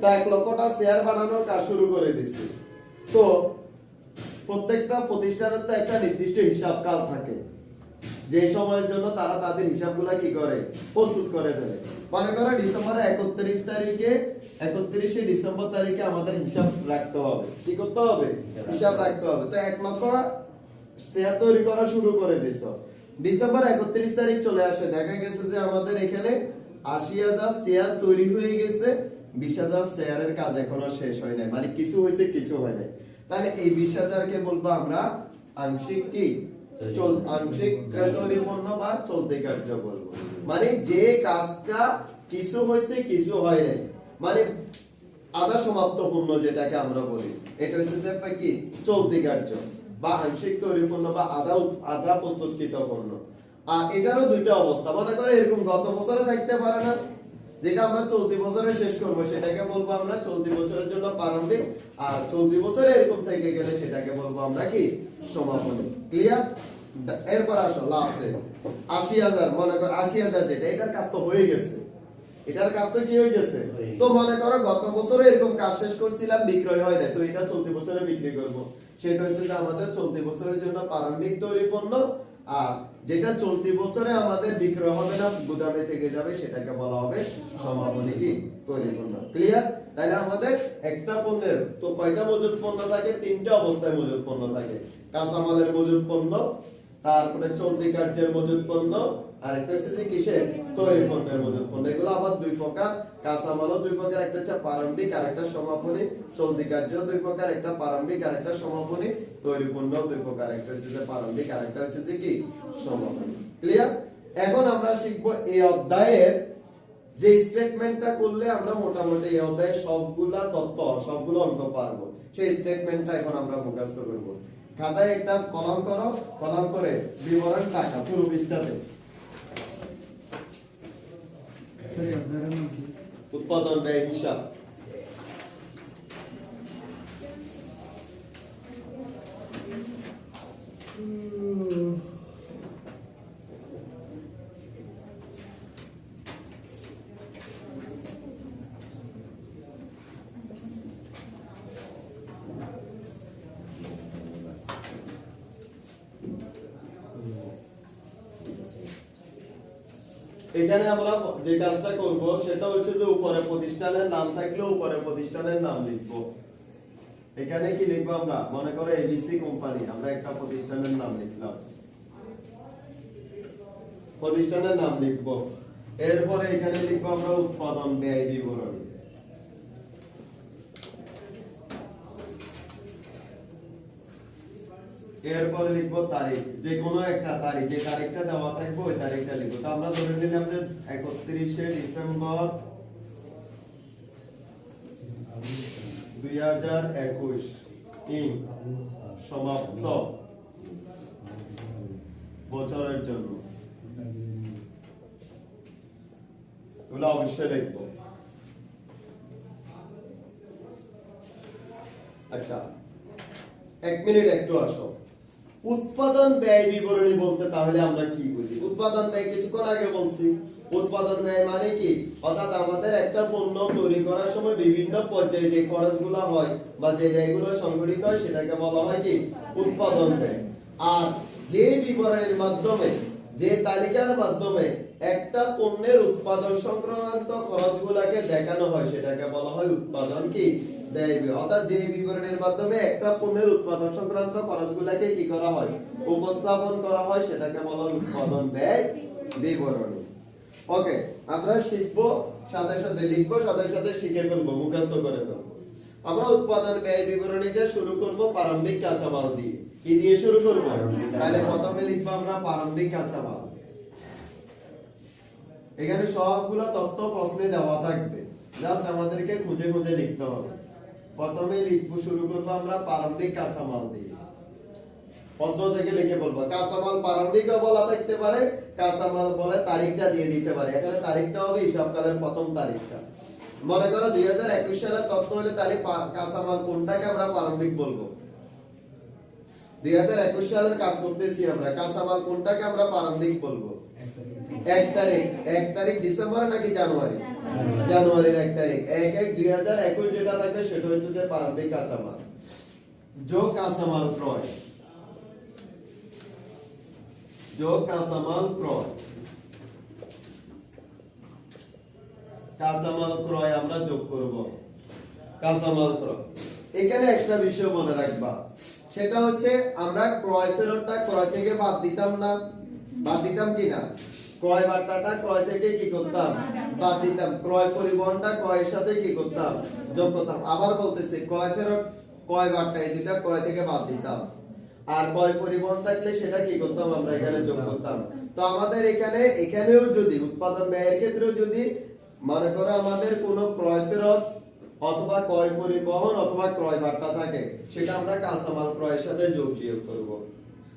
তো 1 লক্ষটা শেয়ার বানানোর কাজ শুরু করে দিছি। তো প্রত্যেকটা প্রতিষ্ঠানের তো একটা নির্দিষ্ট হিসাব কাল থাকে, যে সময়ের জন্য তারা তাদের হিসাবগুলা কি করে, প্রস্তুত করে দেয়। মনে করো ডিসেম্বরের 31 তারিখে, 31শে ডিসেম্বর তারিখে আমাদের হিসাব রাখতে হবে। কি করতে হবে? হিসাব রাখতে হবে। তো 1 লক্ষ শেয়ার তৈরি করা শুরু করে দিছো, ডিসেম্বর 31 তারিখ চলে আসে, দেখা গেছে যে আমাদের এখানে 80,000 শেয়ার তৈরি হয়ে গেছে, 20,000 শেয়ারের কাজ এখনো শেষ হয় নাই, মানে কিছু হয়েছে কিছু হয় নাই। তাহলে এই 20,000 কে বলবো আমরা আংশিক কি আংশিক তৈরি পণ্য বা চলতি কার্য বলবো। মানে যে কাজটা কিছু হয়েছে কিছু হয় নাই, মানে আধা সমাপ্ত পণ্য যেটাকে আমরা বলি, এটা হচ্ছে যে কি চলতি কার্য বা আংশিক তৈরি পণ্য বা আধা প্রস্তুতকৃত পণ্য। আর এটারও দুইটা অবস্থা। মনে করে এরকম গত বছরে থাকতে পারে না, যেটা আমরা চলতি বছরে শেষ করব সেটাকে বলবো আমরা চলতি বছরের জন্য প্রারম্ভিক, আর চলতি বছরে এরকম থেকে গেলে সেটাকে বলবো আমরা কি সমাপনী। ক্লিয়ার? এরপর আসো লাস্টে 80,000। মনে করো 80,000 যেটা, এটার কাজ তো হয়ে গেছে, এটার কাজ তো কি হয়ে গেছে। তো মনে করো গত বছরে এরকম কাজ শেষ করছিলাম, বিক্রয় হয় না, তো এটা চলতি বছরে বিক্রি করব। সেটা হচ্ছে যে আমাদের চলতি বছরের জন্য প্রারম্ভিক তৈরি পণ্য, আর যেটা চলতি বছরে আমাদের বিক্রয় হবে না, গুদামে থেকে যাবে, সেটাকে বলা হবে সমাপনী কি তৈরি পণ্য। ক্লিয়ার? তাহলে আমাদের একটা পণ্যের তো কয়টা মজুদ পণ্য থাকে? 3টা অবস্থায় মজুদ পণ্য থাকে। কাঁচামালের মজুদ পণ্য, তারপরে চলতি কার্যের মজুদ পণ্য, আর একটা হচ্ছে যে কিসের তৈরি পণ্যের মজুদ পণ্য। এগুলো আবার দুই প্রকার, কাঁচামালও দুই প্রকার, একটা হচ্ছে প্রারম্ভিক আর একটা সমাপনী, চলতি কার্য দুই প্রকার, একটা প্রারম্ভিক আর একটা সমাপনী, তৈরি পণ্য দুই প্রকার, একটা হচ্ছে যে প্রারম্ভিক আর একটা হচ্ছে যে কি সমাপনী। ক্লিয়ার? এখন আমরা শিখবো এই অধ্যায়ের যে স্টেটমেন্টটা করলে আমরা মোটামুটি এই অধ্যায়ে সবগুলা তথ্য সবগুলো অঙ্ক পারবো, সেই স্টেটমেন্টটা এখন আমরা মুখস্থ করব। খাতায় একটা কলম করো, কলম করে বিবরণ টাকা পুরো পৃষ্ঠাতে উৎপাদন ব্যয় হিসাব। এখানে আমরা যে কাজটা করব সেটা হচ্ছে যে উপরে প্রতিষ্ঠানের নাম থাকলে উপরে প্রতিষ্ঠানের নাম লিখব। এখানে কি লিখবো আমরা? মনে করো এবিসি কোম্পানি, আমরা একটা প্রতিষ্ঠানের নাম লিখলাম, প্রতিষ্ঠানের নাম লিখব। এরপরে এখানে লিখবো আমরা উৎপাদন ব্যয় বিবরণী। এরপরে লিখবো তারিখ, যে কোনো একটা তারিখ, যে তারিখটা দেওয়া থাকবে ওই তারিখটা লিখবো। তো আমরা ধরে নিলাম যে 31শে ডিসেম্বর 2021 সমাপ্ত বছরের জন্য, এগুলো অবশ্যই লিখবো। আচ্ছা, এক মিনিট একটু আসো। উৎপাদন ব্যয় বিবরণী বলতে তাহলে আমরা কি বুঝি? উৎপাদন ব্যয় কিছুক্ষণ আগে বলছি। উৎপাদন ব্যয় মানে কি? অর্থাৎ আমাদের একটা পণ্য তৈরি করার সময় বিভিন্ন পর্যায়ে যে খরচগুলো হয় বা যে ব্যয়গুলো সংগঠিত হয় সেটাকে বলা হয় কি? উৎপাদন ব্যয়। আর যে বিবরণীর মাধ্যমে, যে তালিকার মাধ্যমে একটা পণ্যের উৎপাদন সংক্রান্ত খরচগুলোকে দেখানো হয় সেটাকে বলা হয় উৎপাদন কি? ব্যয়। অর্থাৎ যে বিবরণের মাধ্যমে একটা পণ্যের উৎপাদন সংক্রান্ত খরচগুলোকে কি করা হয়? উপস্থাপন করা হয় সেটাকে বলা হয় উৎপাদন ব্যয় বিবরণী। ওকে, আমরা শিখবো, সাথে সাথে লিখবো, সাথে সাথে শিখে ফেলবো, মুখস্থ করে ফেলবো। আমরা উৎপাদন ব্যয় বিবরণীটা শুরু করব প্রারম্ভিক কাঁচামাল দিয়ে। কি দিয়ে শুরু করব? তাহলে প্রথমে লিখবো আমরা প্রারম্ভিক কাঁচামাল। এখানে সবগুলো তথ্য প্রশ্নে দেওয়া থাকবে, জাস্ট আমাদেরকে খুঁজে খুঁজে লিখতে হবে। প্রথমে লিখবো, শুরু করবো আমরা প্রারম্ভিক কাঁচামাল দিয়ে। প্রশ্ন থেকে লিখে বলবো কাঁচামাল প্রারম্ভিকও বলা থাকতে পারে, কাঁচামাল বলে তারিখটা দিয়ে দিতে পারে। এখানে তারিখটা হবে হিসাবকালের প্রথম তারিখটা। মনে করো 2021 সালের তথ্য হলে তাহলে কাঁচামাল কোনটাকে আমরা প্রারম্ভিক বলবো? 2021 সালের কাজ করতেছি আমরা, কাঁচামাল কোনটাকে আমরা প্রারম্ভিক বলবো? 1 তারিখ ডিসেম্বর নাকি জানুয়ারি? জানুয়ারির 1 তারিখ। 1/1/2021 যেটা থাকবে সেটা হচ্ছে যে প্রারম্ভিক কাঁচামাল। যোগ কাঁচামাল ক্রয়, যোগ কাঁচামাল ক্রয়, কাঁচামাল ক্রয় আমরা যোগ করব। কাঁচামাল ক্রয়, এখানে একটা বিষয় মনে রাখবা, সেটা হচ্ছে আমরা ক্রয় ফেরতটা ক্রয় থেকে বাদ দিতাম না? বাদ দিতাম কিনা? ক্রয় বার্তাটা ক্রয় থেকে কি করতাম? বাদ দিতাম। ক্রয় পরিবহনটা ক্রয়ের সাথে কি করতাম? যোগ করতাম। আবার বলতেছি, ক্রয় ফেরত, ক্রয় বার্তা, এই দুইটা ক্রয় থেকে বাদ দিতাম। আর ক্রয় পরিবহন থাকলে সেটা কি করতাম? আমরা এখানে যোগ করতাম। তো আমাদের এখানেও যদি উৎপাদন ব্যয়ের ক্ষেত্রেও যদি মনে করো আমাদের কোনো ক্রয় ফেরত অথবা ক্রয় পরিবহন অথবা ক্রয় বার্তা থাকে, সেটা আমরা কাঁচামাল ক্রয়ের সাথে যোগ বিয়োগ করব।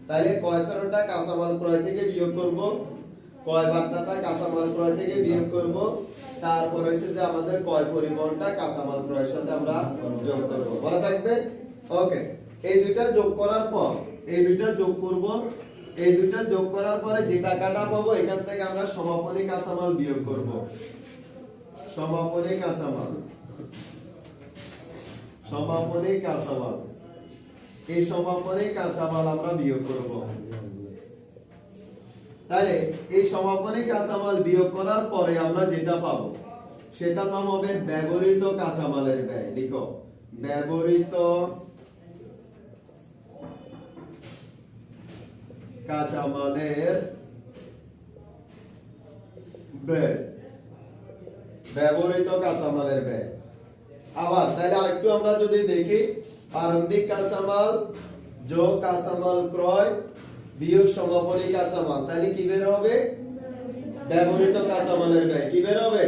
তাহলে ক্রয় ফেরতটা কাঁচামাল ক্রয় থেকে বিয়োগ করব, ক্রয় বার্তাটা কাঁচামাল ক্রয় থেকে বিয়োগ করব, তারপর হচ্ছে যে আমাদের ক্রয় পরিবহনটা কাঁচামাল ক্রয়ের সাথে আমরা যোগ করব। মনে থাকবে? ওকে, এই দুইটা যোগ করার পর, এই দুইটা যোগ করব, এই দুইটা যোগ করার পরে যে টাকাটা পাবো এখান থেকে আমরা সমাপনী কাঁচামাল বিয়োগ করব। সমাপনী কাঁচামাল, সমাপনী কাঁচামাল, এই সমাপনী কাঁচামাল আমরা বিয়োগ করব। তাহলে এই সমাপনী কাঁচামাল বিয়োগ করার পরে আমরা যেটা পাবো সেটার নাম হবে ব্যবহৃত কাঁচামালের ব্যয়। লিখো, ব্যবহৃত কাঁচামালের ব্যয়, ব্যবহৃত কাঁচামালের ব্যয়। আবার তাহলে আরেকটু আমরা যদি দেখি, প্রারম্ভিক কাঁচামাল যোগ কাঁচামাল ক্রয় বিয়োগ সমাপনী কাঁচামাল, তাহলে কি বের হবে? ব্যবহৃত কাঁচামালের ব্যয় কি বের হবে?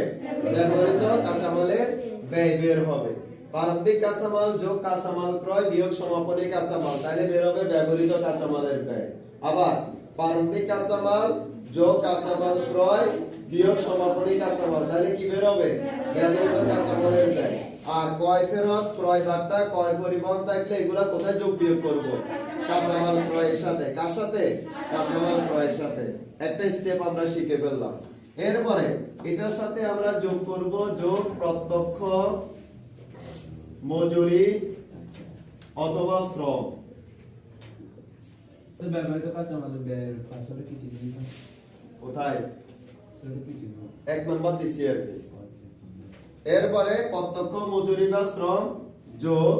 ব্যবহৃত কাঁচামালের ব্যয় বের হবে। প্রারম্ভিক কাঁচামাল যোগ কাঁচামাল ক্রয় বিয়োগ সমাপনী কাঁচামাল, তাহলে বের হবে ব্যবহৃত কাঁচামালের ব্যয়। আবার প্রারম্ভিক কাঁচামাল যোগ কাঁচামাল ক্রয় বিয়োগ সমাপনী কাঁচামাল, তাহলে কি বের হবে? ব্যবহৃত কাঁচামালের ব্যয়। আর ক্রয় ফেরত, ক্রয় বার্তা, ক্রয় পরিবহন থাকলে এগুলা কোথায় যোগ বিয়োগ করব? কাঁচামাল ক্রয়ের সাথে। কার সাথে? কাঁচামাল ক্রয়ের সাথে। একটা স্টেপ আমরা শিখে ফেললাম। এরপরে এটার সাথে আমরা যোগ করব যোগ প্রত্যক্ষ মজুরি অথবা শ্রম। স্যার ব্যবহৃত কাঁচামালের ব্যয়ের আসলে কি ছিল? কোথায়? সেটা কি ছিল? 1 নম্বর দিছি আর কি। এরপরে প্রত্যক্ষ মজুরি বা শ্রম যোগ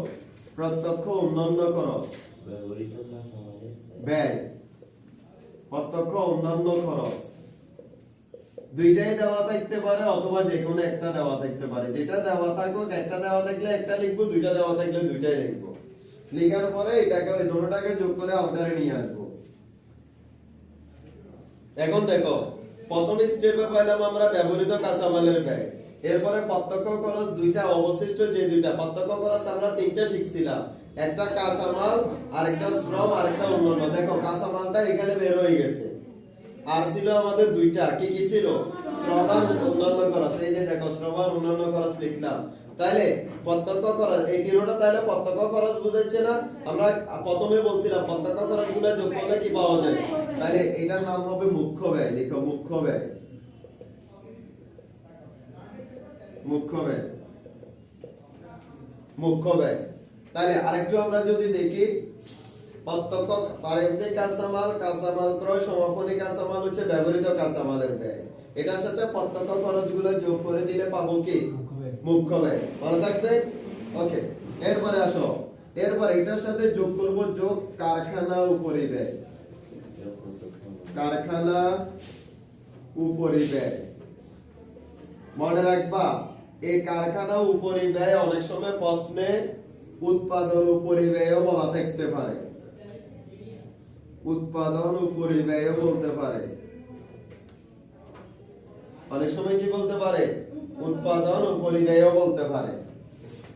প্রত্যক্ষ অন্যান্য খরচ ব্যবহৃত কাঁচামালের ব্যয়। প্রত্যক্ষ অন্যান্য খরচ দুইটাই দেওয়া থাকতে পারে অথবা যে কোনো একটা দেওয়া থাকতে পারে। যেটা দেওয়া থাকুক, একটা দেওয়া থাকলে একটা লিখবো, দুইটা দেওয়া থাকলে দুইটাই লিখবো। লেখার পরে এটাকে ওই দুটোটাকে যোগ করে আউটারে নিয়ে আসবো। এখন দেখো, প্রথম স্টেপে পাইলাম আমরা ব্যবহৃত কাঁচামালের ব্যয়। এরপরে প্রত্যক্ষ খরচ দুইটা, অবশিষ্ট যে দুইটা প্রত্যক্ষ খরচ আমরা তিনটা শিখছিলাম, একটা কাঁচামাল, আরেকটা শ্রম, আরেকটা অন্যান্য। দেখো কাঁচামালটা এখানে বের হয়ে গেছে, আর ছিল আমাদের দুইটা, কি কি ছিল? শ্রম আর অন্যান্য খরচ। এই যে দেখো শ্রম আর অন্যান্য খরচ লিখলাম। তাইলে প্রত্যক্ষ খরচ এই তিনটা, তাইলে প্রত্যক্ষ খরচ বুঝাচ্ছে না? আমরা প্রথমে বলছিলাম প্রত্যক্ষ খরচগুলো যোগ করলে কি পাওয়া যায়? তাইলে এটার নাম হবে মুখ্য ব্যয়। লিখো মুখ্য ব্যয়। মুখ্য ব্যয়, মুখ্য ব্যয়। তাহলে আরেকটু আমরা যদি দেখি, প্রত্যক্ষ প্রারম্ভিক কাঁচামাল, কাঁচামাল ক্রয়, সমাপনী কাঁচামাল হচ্ছে ব্যবহৃত কাঁচামালের ব্যয়। এটার সাথে প্রত্যক্ষ খরচগুলো যোগ করে দিলে পাবো কি? মুখ্য ব্যয়। ভালো থাকবে? ওকে। এরপরে আসো, এরপর এটার সাথে যোগ করব যোগ কারখানা উপরিব্যয়। কারখানা উপরিব্যয় মনে রাখবা, এই কারখানা উপরিব্যয় অনেক সময় প্রশ্নে উৎপাদন উপরিব্যয়ও বলা থাকতে পারে। উৎপাদন উপরিব্যয়ও বলতে পারে। অনেক সময় কি বলতে পারে? উৎপাদন উপরিব্যয়ও বলতে পারে।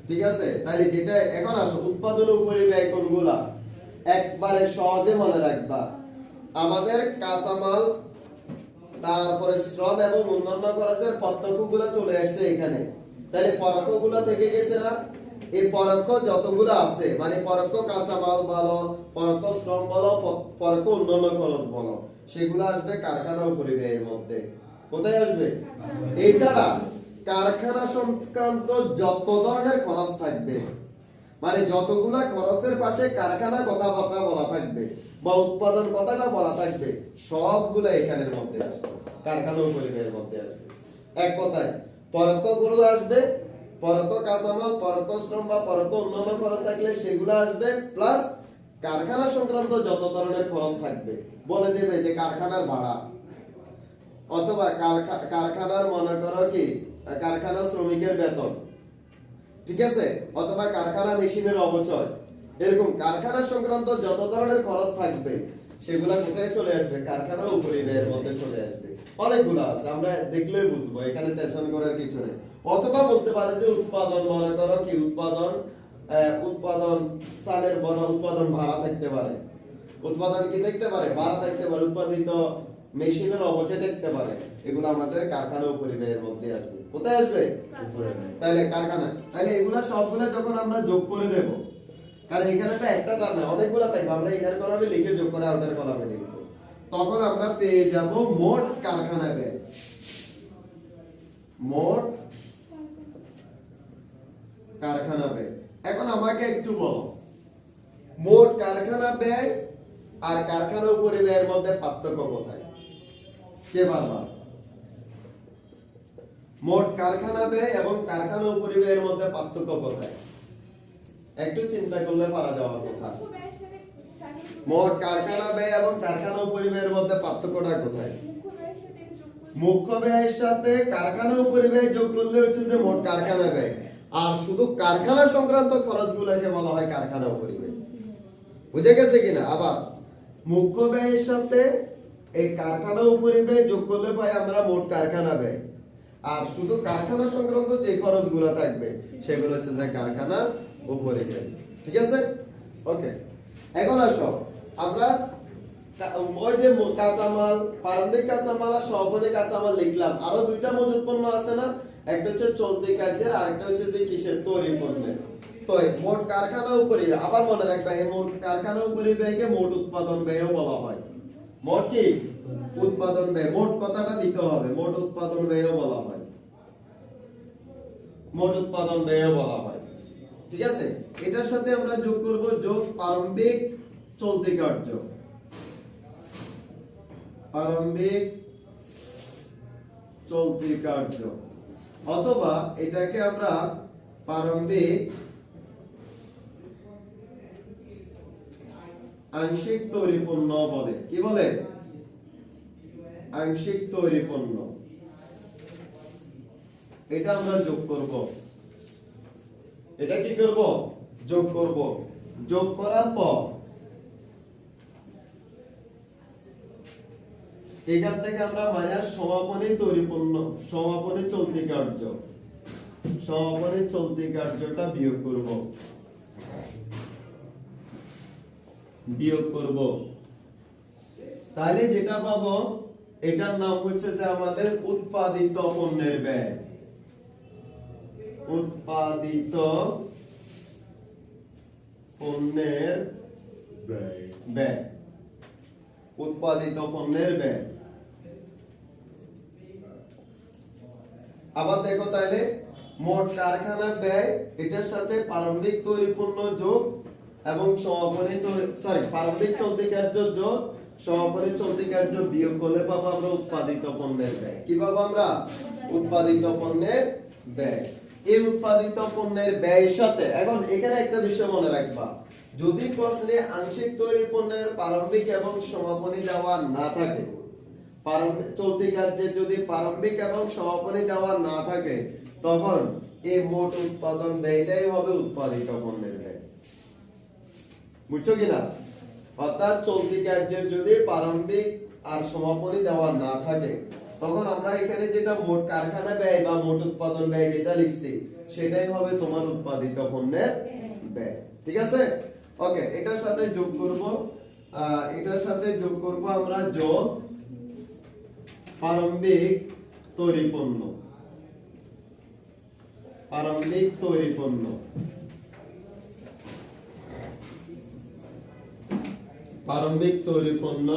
ঠিক আছে? তাহলে যেটা এখন আসো, উৎপাদন উপরিব্যয় কোনগুলা? একবারে সহজে মনে রাখবা, আমাদের কাঁচামাল, তারপরে শ্রম এবং অন্যান্য খরচের প্রত্যক্ষগুলো চলে আসছে এখানে। তাহলে পরোক্ষগুলো থেকে গেছে না? এই পরোক্ষ যতগুলো আছে, মানে পরোক্ষ কাঁচামাল বলো, পরোক্ষ শ্রম বলো, পরোক্ষ অন্যান্য খরচ বলো, সেগুলো আসবে কারখানা উপরিব্যয়ের মধ্যে। কোথায় আসবে? এছাড়া কারখানা সংক্রান্ত যত ধরনের খরচ থাকবে, মানে যতগুলা খরচের পাশে কারখানা কথাবার্তা বলা থাকবে বা উৎপাদন কথাটা বলা থাকবে, সবগুলো এখানের মধ্যে আসবে, কারখানা উপরিব্যয়ের মধ্যে আসবে। এক কথায় পরোক্ষগুলো আসবে, পরোক্ষ কাঁচামাল, পরোক্ষ শ্রম বা পরোক্ষ অন্যান্য খরচ থাকলে সেগুলো আসবে, প্লাস কারখানা সংক্রান্ত যত ধরনের খরচ থাকবে বলে দেবে যে কারখানার ভাড়া, অথবা কারখানার মনে করো কি কারখানা শ্রমিকের বেতন, ঠিক আছে, অথবা কারখানা মেশিনের অবচয়, এরকম কারখানা সংক্রান্ত যত ধরনের খরচ থাকবে সেগুলা কোথায় চলে আসবে? কারখানা উপরিব্যয়ের মধ্যে চলে আসবে। অনেকগুলো আছে, আমরা দেখলেই বুঝবো, এখানে টেনশন করার কিছু নেই। অথবা বলতে পারে যে উৎপাদন, মনে করো কি উৎপাদন সালের বড় উৎপাদন ভাড়া থাকতে পারে, উৎপাদন কি থাকতে পারে? ভাড়া থাকতে পারে, উৎপাদিত মেশিনের অবচয় থাকতে পারে। এগুলো আমাদের কারখানা উপরিব্যয়ের মধ্যে আসবে। কোথায় আসবে? তাহলে কারখানা। তাহলে এগুলা সবগুলো যখন আমরা যোগ করে দেব, কারণ এখানে তো একটা তার না, অনেকগুলো থাকবে, আমরা ইনার কলামে লিখে যোগ করে আউটার কলামে লিখব, তখন আমরা পেয়ে যাব মোট কারখানা ব্যয়। মোট কারখানা ব্যয়। এখন আমাকে একটু বলো, মোট কারখানা ব্যয় আর কারখানা উপরিব্যয়ের মধ্যে পার্থক্য কোথায়? কে পারবা? মোট কারখানা ব্যয় এবং কারখানা উপরিব্যয়ের মধ্যে পার্থক্য কোথায়? একটু চিন্তা করলে পারা যাওয়ার কথা। মোট কারখানা ব্যয় এবং কারখানা উপরিব্যয়ের মধ্যে পার্থক্যটা কোথায়? মুখ্য ব্যয়ের সাথে কারখানা উপরিব্যয় যোগ করলে হচ্ছে যে মোট কারখানা ব্যয়, আর শুধু কারখানা সংক্রান্ত খরচগুলোকে বলা হয় কারখানা উপরিব্যয়। বুঝে গেছে কিনা? আবার মুখ্য ব্যয়ের সাথে এই কারখানা উপরিব্যয় যোগ করলে পাই আমরা মোট কারখানা ব্যয়। আর শুধু কারখানা সংক্রান্ত যে খরচগুলো থাকবে সেগুলো হচ্ছে যে কারখানা উপরিব্যয়। ঠিক আছে? ওকে, এখন আসো আমরা ওই যে কাঁচামাল, প্রারম্ভিক কাঁচামাল আর সমাপনী কাঁচামাল লিখলাম, আরো দুইটা মজুত পণ্য আছে না? একটা হচ্ছে চলতি কার্যের, আর একটা হচ্ছে যে কিসের, তৈরি পণ্যের। তো মোট কারখানা উপরিব্যয়, আবার মনে রাখবা এই মোট কারখানা উপরিব্যয়কে মোট উৎপাদন ব্যয়ও বলা হয়। মোট কি উৎপাদন ব্যয়, মোট কথাটা দিতে হবে, মোট উৎপাদন ব্যয়ও বলা হয়, মোট উৎপাদন ব্যয়ও বলা হয়। ঠিক আছে? এটার সাথে আমরা যোগ করব যোগ প্রারম্ভিক চলতি কার্য, প্রারম্ভিক চলতি কার্য, অথবা এটাকে আমরা প্রারম্ভিক আংশিক তৈরি পণ্য বলে। কি বলে? আংশিক তৈরি পণ্য। এটা আমরা যোগ করব, এটা কি করব? যোগ করব। যোগ করার পর এখান থেকে আমরা মাইনাস সমাপনী তৈরি পণ্য, সমাপনী চলতি কার্য, সমাপনী চলতি কার্যটা বিয়োগ করব, বিয়োগ করব। তাহলে যেটা পাবো এটার নাম হচ্ছে যে আমাদের উৎপাদিত পণ্যের ব্যয়, উৎপাদিত পণ্যের ব্যয়, উৎপাদিত পণ্যের ব্যয়। আবার দেখো তাহলে মোট কারখানা ব্যয়, এটার সাথে প্রারম্ভিক তৈরি পণ্য যোগ এবং সমাপনী প্রারম্ভিক চলতি কার্য যোগ সমাপনী চলতি কার্য বিয়োগ করলে পাবো আমরা উৎপাদিত পণ্যের ব্যয়। কি পাবো আমরা? উৎপাদিত পণ্যের ব্যয়। এই উৎপাদিত পণ্যের ব্যয়ের সাথে এখন এখানে একটা বিষয় মনে রাখবা, যদি প্রশ্নে আংশিক তৈরি পণ্যের প্রারম্ভিক এবং সমাপনী দেওয়া না থাকে, চলতি কার্যে যদি প্রারম্ভিক এবং সমাপনী দেওয়া না থাকে, তখন এই মোট উৎপাদন ব্যয়টাই হবে উৎপাদিত পণ্যের ব্যয়। বুঝছো কিনা? অর্থাৎ চলতি কার্যের যদি প্রারম্ভিক আর সমাপনী দেওয়া না থাকে, তখন আমরা এখানে যেটা মোট কারখানা ব্যয় বা মোট উৎপাদন ব্যয় যেটা লিখছি সেটাই হবে তোমার উৎপাদিত পণ্যের ব্যয়। ঠিক আছে? ওকে, এটার সাথে যোগ করব, এটার সাথে যোগ করব আমরা যোগ প্রারম্ভিক তৈরি পণ্য, প্রারম্ভিক তৈরি পণ্য, প্রারম্ভিক তৈরি পণ্য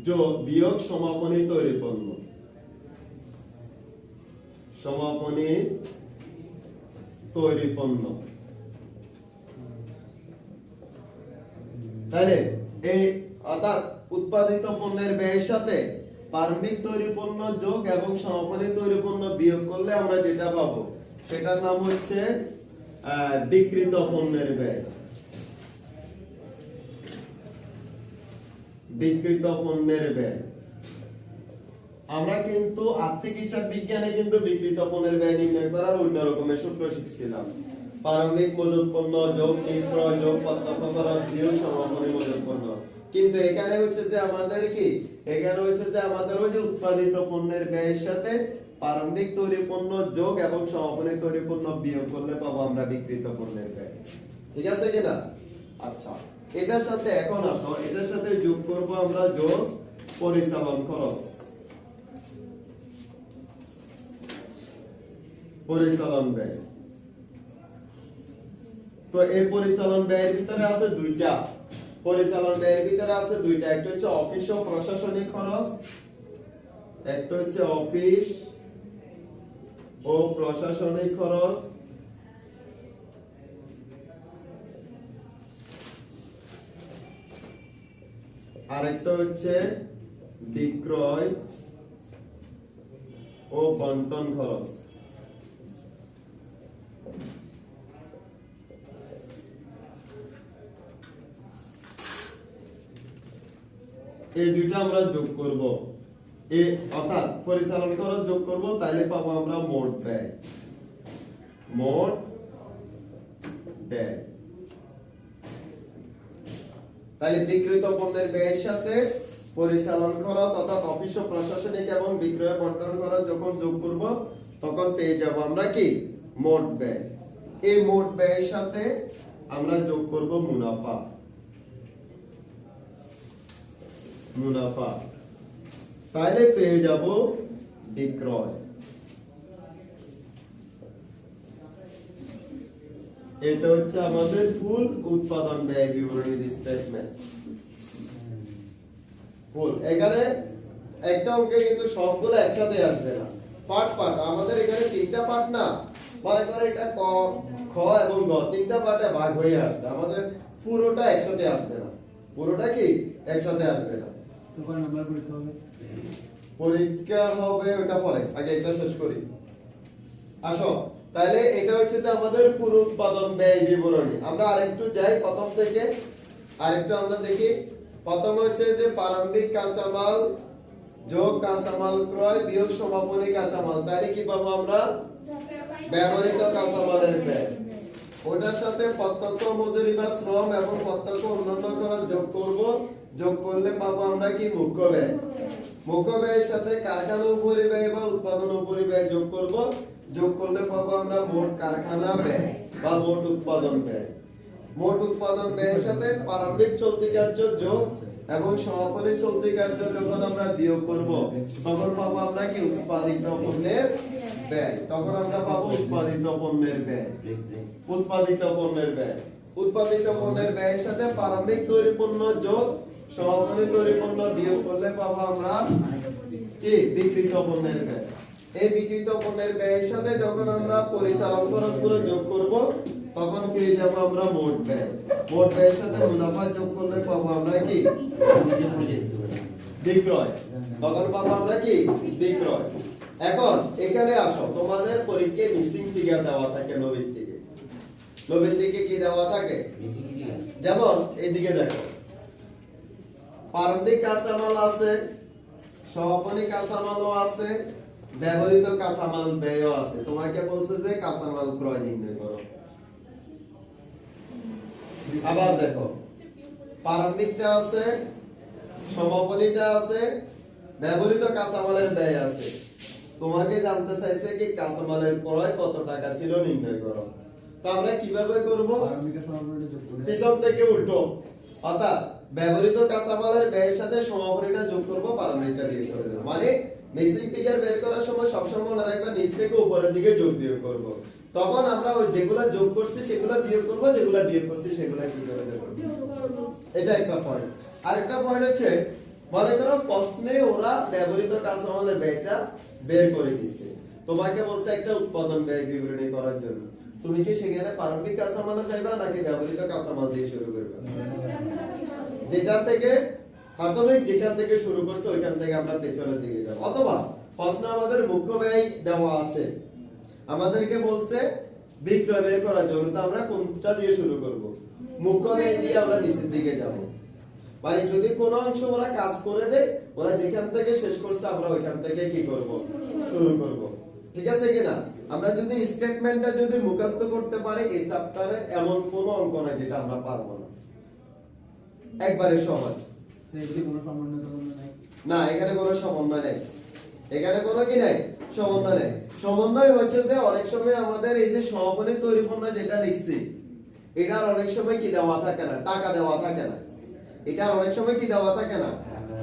যোগ বিয়োগ সমাপনী তৈরি পণ্য, সমাপনী তৈরি পণ্য। তাহলে এই অর্থাৎ উৎপাদিত পণ্যের ব্যয়ের সাথে প্রারম্ভিক তৈরি পণ্য যোগ এবং সমাপনী তৈরি পণ্য বিয়োগ করলে আমরা যেটা পাবো সেটার নাম হচ্ছে বিক্রিত পণ্যের ব্যয়, বিক্রিত পণ্যের ব্যয়। আমরা কিন্তু আর্থিক হিসাব বিজ্ঞানে কিন্তু বিক্রিত পণ্যের ব্যয় নির্ণয় করার অন্য রকমের সূত্র শিখছিলাম। প্রারম্ভিক মজুত পণ্য যোগ ক্রয় যোগ প্রত্যক্ষ খরচ বিয়োগ সমাপনী মজুত পণ্য। কিন্তু এখানে হচ্ছে যে আমাদের কি, এখানে হচ্ছে যে আমাদের ওই যে উৎপাদিত পণ্যের ব্যয়ের সাথে প্রারম্ভিক তৈরি পণ্য যোগ এবং সমাপনী তৈরি পণ্য বিয়োগ করলে পাবো আমরা বিক্রিত পণ্যের ব্যয়। ঠিক আছে কিনা? আচ্ছা, এটার সাথে এখন আসো, এটার সাথে যোগ করব আমরা যোগ পরিচালন খরচ, পরিচালন ব্যয়। তো এই পরিচালন ব্যয়ের ভিতরে আছে দুইটা, পরিচালন ব্যয়ের ভিতরে আছে দুইটা, একটা হচ্ছে অফিস ও প্রশাসনিক খরচ, একটা হচ্ছে অফিস ও প্রশাসনিক খরচ, আরেকটা হচ্ছে বিক্রয় ও বন্টন খরচ। এই দুইটা আমরা যোগ করব, এই অর্থাৎ পরিচালন খরচ যোগ করব, তাইলে পাবো আমরা মোট ব্যয়, মোট ব্যয়। তাহলে বিক্রিত পণ্যের ব্যয়ের সাথে পরিচালন খরচ অর্থাৎ অফিস ও প্রশাসনিক এবং বিক্রয় বন্টন খরচ যখন যোগ করব তখন পেয়ে যাব আমরা কি মোট ব্যয়। এই মোট ব্যয়ের সাথে আমরা যোগ করব মুনাফা। মুনাফা তাহলে পেয়ে যাব বিক্রয়। এটা হচ্ছে আমাদের ফুল উৎপাদন ব্যয় বিবরণী স্টেটমেন্ট। ফুল এখানে একটা অঙ্কে কিন্তু সবগুলো একসাথে আসবে না, পার্ট পার্ট। আমাদের এখানে তিনটা পার্ট না, মনে করে এটা ক খ এবং গ তিনটা পার্টে ভাগ হয়ে আসবে, আমাদের পুরোটা একসাথে আসবে না। পুরোটা কি একসাথে আসবে না। সুপার নাম্বার পরীক্ষা হবে, পরীক্ষা হবে ওটা পরে, আগে এটা শেষ করি। আসো তাহলে এটা হচ্ছে যে আমাদের পুরো উৎপাদন ব্যয় বিবরণী। আমরা আরেকটু যাই প্রথম থেকে, আরেকটু আমরা দেখি। প্রথম হচ্ছে যে প্রারম্ভিক কাঁচামাল যোগ কাঁচামাল ক্রয় বিয়োগ সমাপনী কাঁচামাল। তাহলে কি পাবো আমরা? ব্যবহৃত কাঁচামালের ব্যয়। ওটার সাথে প্রত্যক্ষ মজুরি বা শ্রম এবং প্রত্যক্ষ অন্যান্য খরচ যোগ করব। যোগ করলে পাবো আমরা কি মুখ্য ব্যয়। মুখ্য ব্যয়ের সাথে কারখানা উপরিব্যয় বা উৎপাদন উপরিব্যয় যোগ করব। যোগ করলে পাবো আমরা মোট কারখানা ব্যয় বা মোট উৎপাদন ব্যয়। মোট উৎপাদন ব্যয়ের সাথে প্রারম্ভিক চলতি কার্য যোগ এবং সমাপনী চলতি কার্য যখন আমরা বিয়োগ করব তখন পাবো আমরা কি উৎপাদিত পণ্যের ব্যয়। তখন আমরা পাবো উৎপাদিত পণ্যের ব্যয়। উৎপাদিত পণ্যের ব্যয়। উৎপাদিত পণ্যের ব্যয়ের সাথে প্রারম্ভিক তৈরি পণ্য যোগ সমাপনী তৈরি পণ্য বিয়োগ করলে পাবো আমরা কি বিক্রিত পণ্যের ব্যয়। এই বিক্রিত পণ্যের ব্যয়ের সাথে যখন আমরা পরিচালন খরচগুলো যোগ করব তখন পেয়ে যাব আমরা মোট ব্যয়। মোট ব্যয়ের সাথে মুনাফা যোগ করলে পাবো আমরা কি বিক্রয়। তখন পাবো আমরা কি বিক্রয়। এখন এখানে আসো, তোমাদের পরীক্ষায় মিসিং ফিগার দেওয়া থাকে নবীর দিকে। নবীর দিকে কি দেওয়া থাকে? যেমন এইদিকে দেখো, প্রারম্ভিক কাঁচামাল আছে, সমাপনী কাঁচামালও আছে, ব্যবহৃত কাঁচামাল ব্যয়ও আছে। তোমাকে বলছে যে কাঁচামাল ক্রয় নির্ণয় করো। আবার দেখো, প্রারম্ভিকটা আছে, সমাপনীটা আছে, ব্যবহৃত কাঁচামালের ব্যয় আছে। তোমাকে জানতে চাইছে কি কাঁচামালের ক্রয় কত টাকা ছিল নির্ণয় করো। তো আমরা কিভাবে করব? প্রারম্ভিকের সমাপনীটা যোগ করে পিছন থেকে উল্টো, অর্থাৎ ব্যবহৃত কাঁচামালের ব্যয়ের সাথে সমাপনীটা যোগ করব, প্রারম্ভিকটা বিয়োগ করে দেব। মানে মিসিং ফিগার বের করার সময় সবসময় মনে রাখবা নিচ থেকে উপরের দিকে যোগ বিয়োগ করব। তখন আমরা ওই যেগুলা যোগ করছি সেগুলা বিয়োগ করব, যেগুলা বিয়োগ করছি সেগুলা কি করে দেব। এটা একটা পয়েন্ট। আরেকটা পয়েন্ট হচ্ছে, মনে করো প্রশ্নে ওরা ব্যবহৃত কাঁচামালের ব্যয়টা বের করে দিয়েছে, তোমাকে বলছে একটা উৎপাদন ব্যয় বিবরণী করার জন্য। তুমি কি সেখানে প্রারম্ভিক কাঁচামালে যাইবা নাকি ব্যবহৃত কাঁচামাল দিয়ে শুরু করবে? যেটা থেকে প্রাথমিক যেখান থেকে শুরু করছে ওইখান থেকে আমরা পেছনের দিকে যাব। অথবা প্রশ্ন আমাদের মুখ্য ব্যয় দেওয়া আছে, আমাদেরকে বলছে বিক্রয় বের করার জন্য, তো আমরা কোনটা দিয়ে শুরু করব? মুখ্য ব্যয় দিয়ে আমরা নিচের দিকে যাব। মানে যদি কোনো অংশ ওরা কাজ করে দেয়, ওরা যেখান থেকে শেষ করছে আমরা ওইখান থেকে কি করব? শুরু করব। ঠিক আছে কিনা? আমরা যদি স্টেটমেন্টটা যদি মুখস্থ করতে পারি এই চ্যাপ্টারের এমন কোনো অঙ্ক নাই যেটা আমরা পারবো না। একবারে সহজ। সেইটি কোনো সমন্বয় নাই না, এখানে কোনো সমন্বয় নেই। এখানে কোনো কি নাই? সমন্বয় নেই। সমন্বয় হচ্ছে যে অনেক সময় আমাদের এই যে সমাপনী তৈরি পণ্য যেটা লিখছি এটার অনেক সময় কি দেওয়া থাকে না, টাকা দেওয়া থাকে না। এটার অনেক সময় কি দেওয়া থাকে না।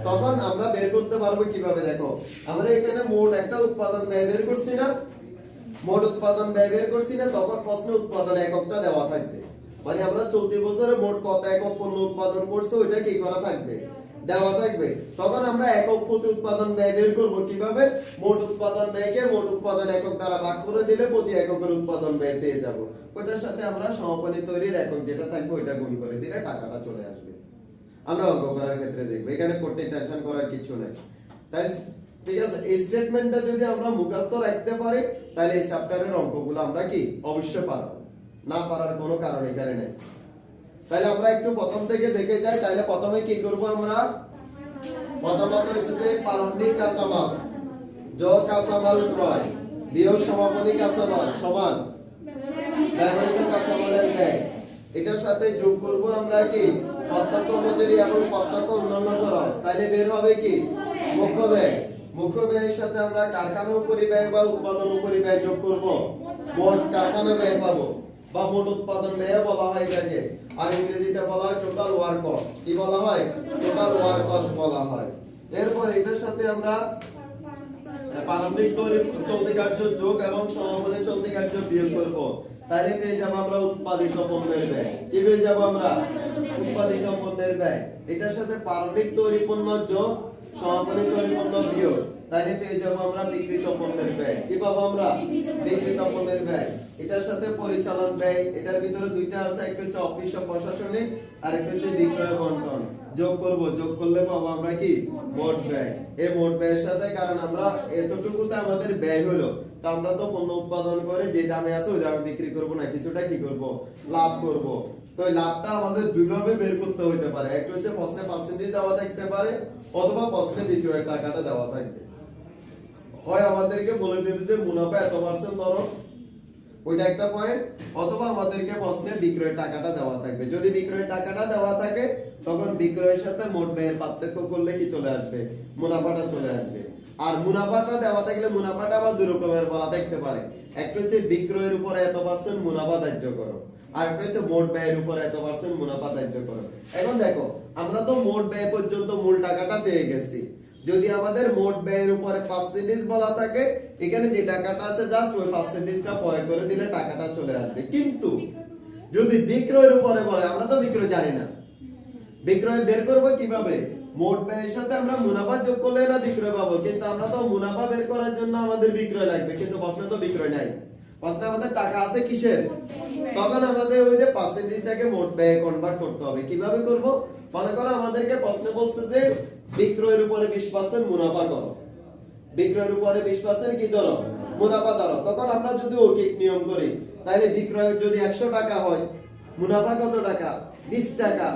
তখন আমরা বের করতে পারবো কিভাবে? দেখো, আমরা এখানে মোট একটা উৎপাদন ব্যয় বের করছি না, মোট উৎপাদন ব্যয় বের করছি না, তখন প্রশ্নে উৎপাদন এককটা দেওয়া থাকবে। মানে আমরা চলতি বছরে মোট কত একক পণ্য উৎপাদন করছে ওইটা কি করা থাকবে, দেওয়া থাকবে। তখন আমরা একক প্রতি উৎপাদন ব্যয় বের করব কিভাবে? মোট উৎপাদন ব্যয়কে মোট উৎপাদন একক দ্বারা ভাগ করে দিলে প্রতি এককের উৎপাদন ব্যয় পেয়ে যাব। ওটার সাথে আমরা সমাপনী তৈরির একক যেটা থাকবে ওইটা গুণ করে দিলে টাকাটা চলে আসবে। আমরা অঙ্ক করার ক্ষেত্রে দেখব, এখানে করতে টেনশন করার কিছু নাই। তাই ঠিক আছে, এই স্টেটমেন্টটা যদি আমরা মুখস্থ রাখতে পারি তাহলে এই চ্যাপ্টারের অঙ্কগুলো আমরা কি অবশ্যই পারবো, না পারার কোনো কারণ এখানে নেই। তাহলে আমরা একটু প্রথম থেকে দেখে যাই। তাহলে প্রথমে কি করব আমরা? প্রথমত হচ্ছে যে প্রারম্ভিক কাঁচামাল যোগ কাঁচামাল ক্রয় বিয়োগ সমাপনী কাঁচামাল সমান ব্যবহৃত কাঁচামালের ব্যয়। এটার সাথে যোগ করব আমরা কি প্রত্যক্ষ মজুরি এবং প্রত্যক্ষ অন্যান্য খরচ, তাহলে বের হবে কি মুখ্য ব্যয়। মুখ্য ব্যয়ের সাথে আমরা কারখানা পরিব্যয় বা উৎপাদন পরিব্যয় যোগ করব, মোট কারখানা ব্যয় পাবো বা মোট উৎপাদন ব্যয় বলা হয় এটাকে, আর ইংরেজিতে বলা হয় টোটাল ওয়ার্ক কস্ট। কি বলা হয়? টোটাল ওয়ার্ক কস্ট বলা হয়। এরপর এটার সাথে আমরা প্রারম্ভিক চলতি কার্য যোগ এবং সমাপনী চলতি কার্য বিয়োগ করব, তাহলে পেয়ে যাব আমরা উৎপাদিত পণ্যের ব্যয়। কি পেয়ে যাব আমরা? উৎপাদিত পণ্যের ব্যয়। এটার সাথে প্রারম্ভিক তৈরি পণ্য যোগ সমাপনী তৈরি পণ্য বিয়োগ, তাহলে পেয়ে যাব আমরা বিক্রিত পণ্যের ব্যয়। কি পাবো আমরা? বিক্রিত পণ্যের ব্যয়। এটার সাথে পরিচালন ব্যয়, এটার ভিতরে দুইটা আছে, একটা হচ্ছে অফিস ও প্রশাসনিক আর একটা হচ্ছে বিক্রয় বন্টন। যোগ করব, যোগ করলে পাবো আমরা কি মোট ব্যয়। এই মোট ব্যয়ের সাথে, কারণ আমরা এতটুকুতে আমাদের ব্যয় হলো, তো আমরা তো পণ্য উৎপাদন করে যে দামে আছে ওই দামে বিক্রি করব না, কিছুটা কি করব লাভ করব। তো এই লাভটা আমাদের দুইভাবে বের করতে হইতে পারে, একটা হচ্ছে প্রশ্নে পার্সেন্টেজ দেওয়া থাকতে পারে অথবা প্রশ্নে বিক্রয়ের টাকাটা দেওয়া থাকবে। হয় আমাদেরকে বলে দেবে যে মুনাফা এত পার্সেন্ট ধরো, ওইটা একটা পয়েন্ট, অথবা আমাদেরকে প্রশ্নে বিক্রয়ের টাকাটা দেওয়া থাকবে। যদি বিক্রয়ের টাকাটা দেওয়া থাকে তখন বিক্রয়ের সাথে মোট ব্যয়ের পার্থক্য করলে কি চলে আসবে? মুনাফাটা চলে আসবে। আর মুনাফাটা দেওয়া থাকলে মুনাফাটা আবার দুই রকমের বলা থাকতে পারে, একটা হচ্ছে বিক্রয়ের উপরে এত পার্সেন্ট মুনাফা ধার্য করো, আর একটা হচ্ছে মোট ব্যয়ের উপরে এত পার্সেন্ট মুনাফা ধার্য করো। এখন দেখো আমরা তো মোট ব্যয় পর্যন্ত মূল টাকাটা পেয়ে গেছি, যদি আমাদের মোট ব্যয়ের উপরে পার্সেন্টেজ বলা থাকে, এখানে যে টাকাটা আছে জাস্ট ওই পার্সেন্টেজটা প্রয়োগ করে দিলে টাকাটা চলে আসবে। কিন্তু যদি বিক্রয়ের উপরে বলে, আমরা তো বিক্রয় জানি না, বিক্রয় বের করব কিভাবে? মোট ব্যয়ের সাথে আমরা মুনাফা যোগ করলে না বিক্রয় পাবো, কিন্তু আমরা তো মুনাফা বের করার জন্য আমাদের বিক্রয় লাগবে, কিন্তু প্রশ্নে তো বিক্রয় নাই, প্রশ্নে আমাদের টাকা আছে কিসের? তখন আমাদের ওই যে পার্সেন্টেজটাকে মোট ব্যয়ে কনভার্ট করতে হবে। কিভাবে করব? মনে করো আমাদেরকে প্রশ্নে বলছে যে বিক্রয়ের উপরে 20% মুনাফা করো, বিক্রয়ের উপরে 20% কি ধরো? মুনাফা ধরো। তখন আমরা যদি ঐকিক নিয়ম করি, তাহলে বিক্রয় যদি 100 টাকা হয়, মুনাফা কত টাকা? 20 টাকা।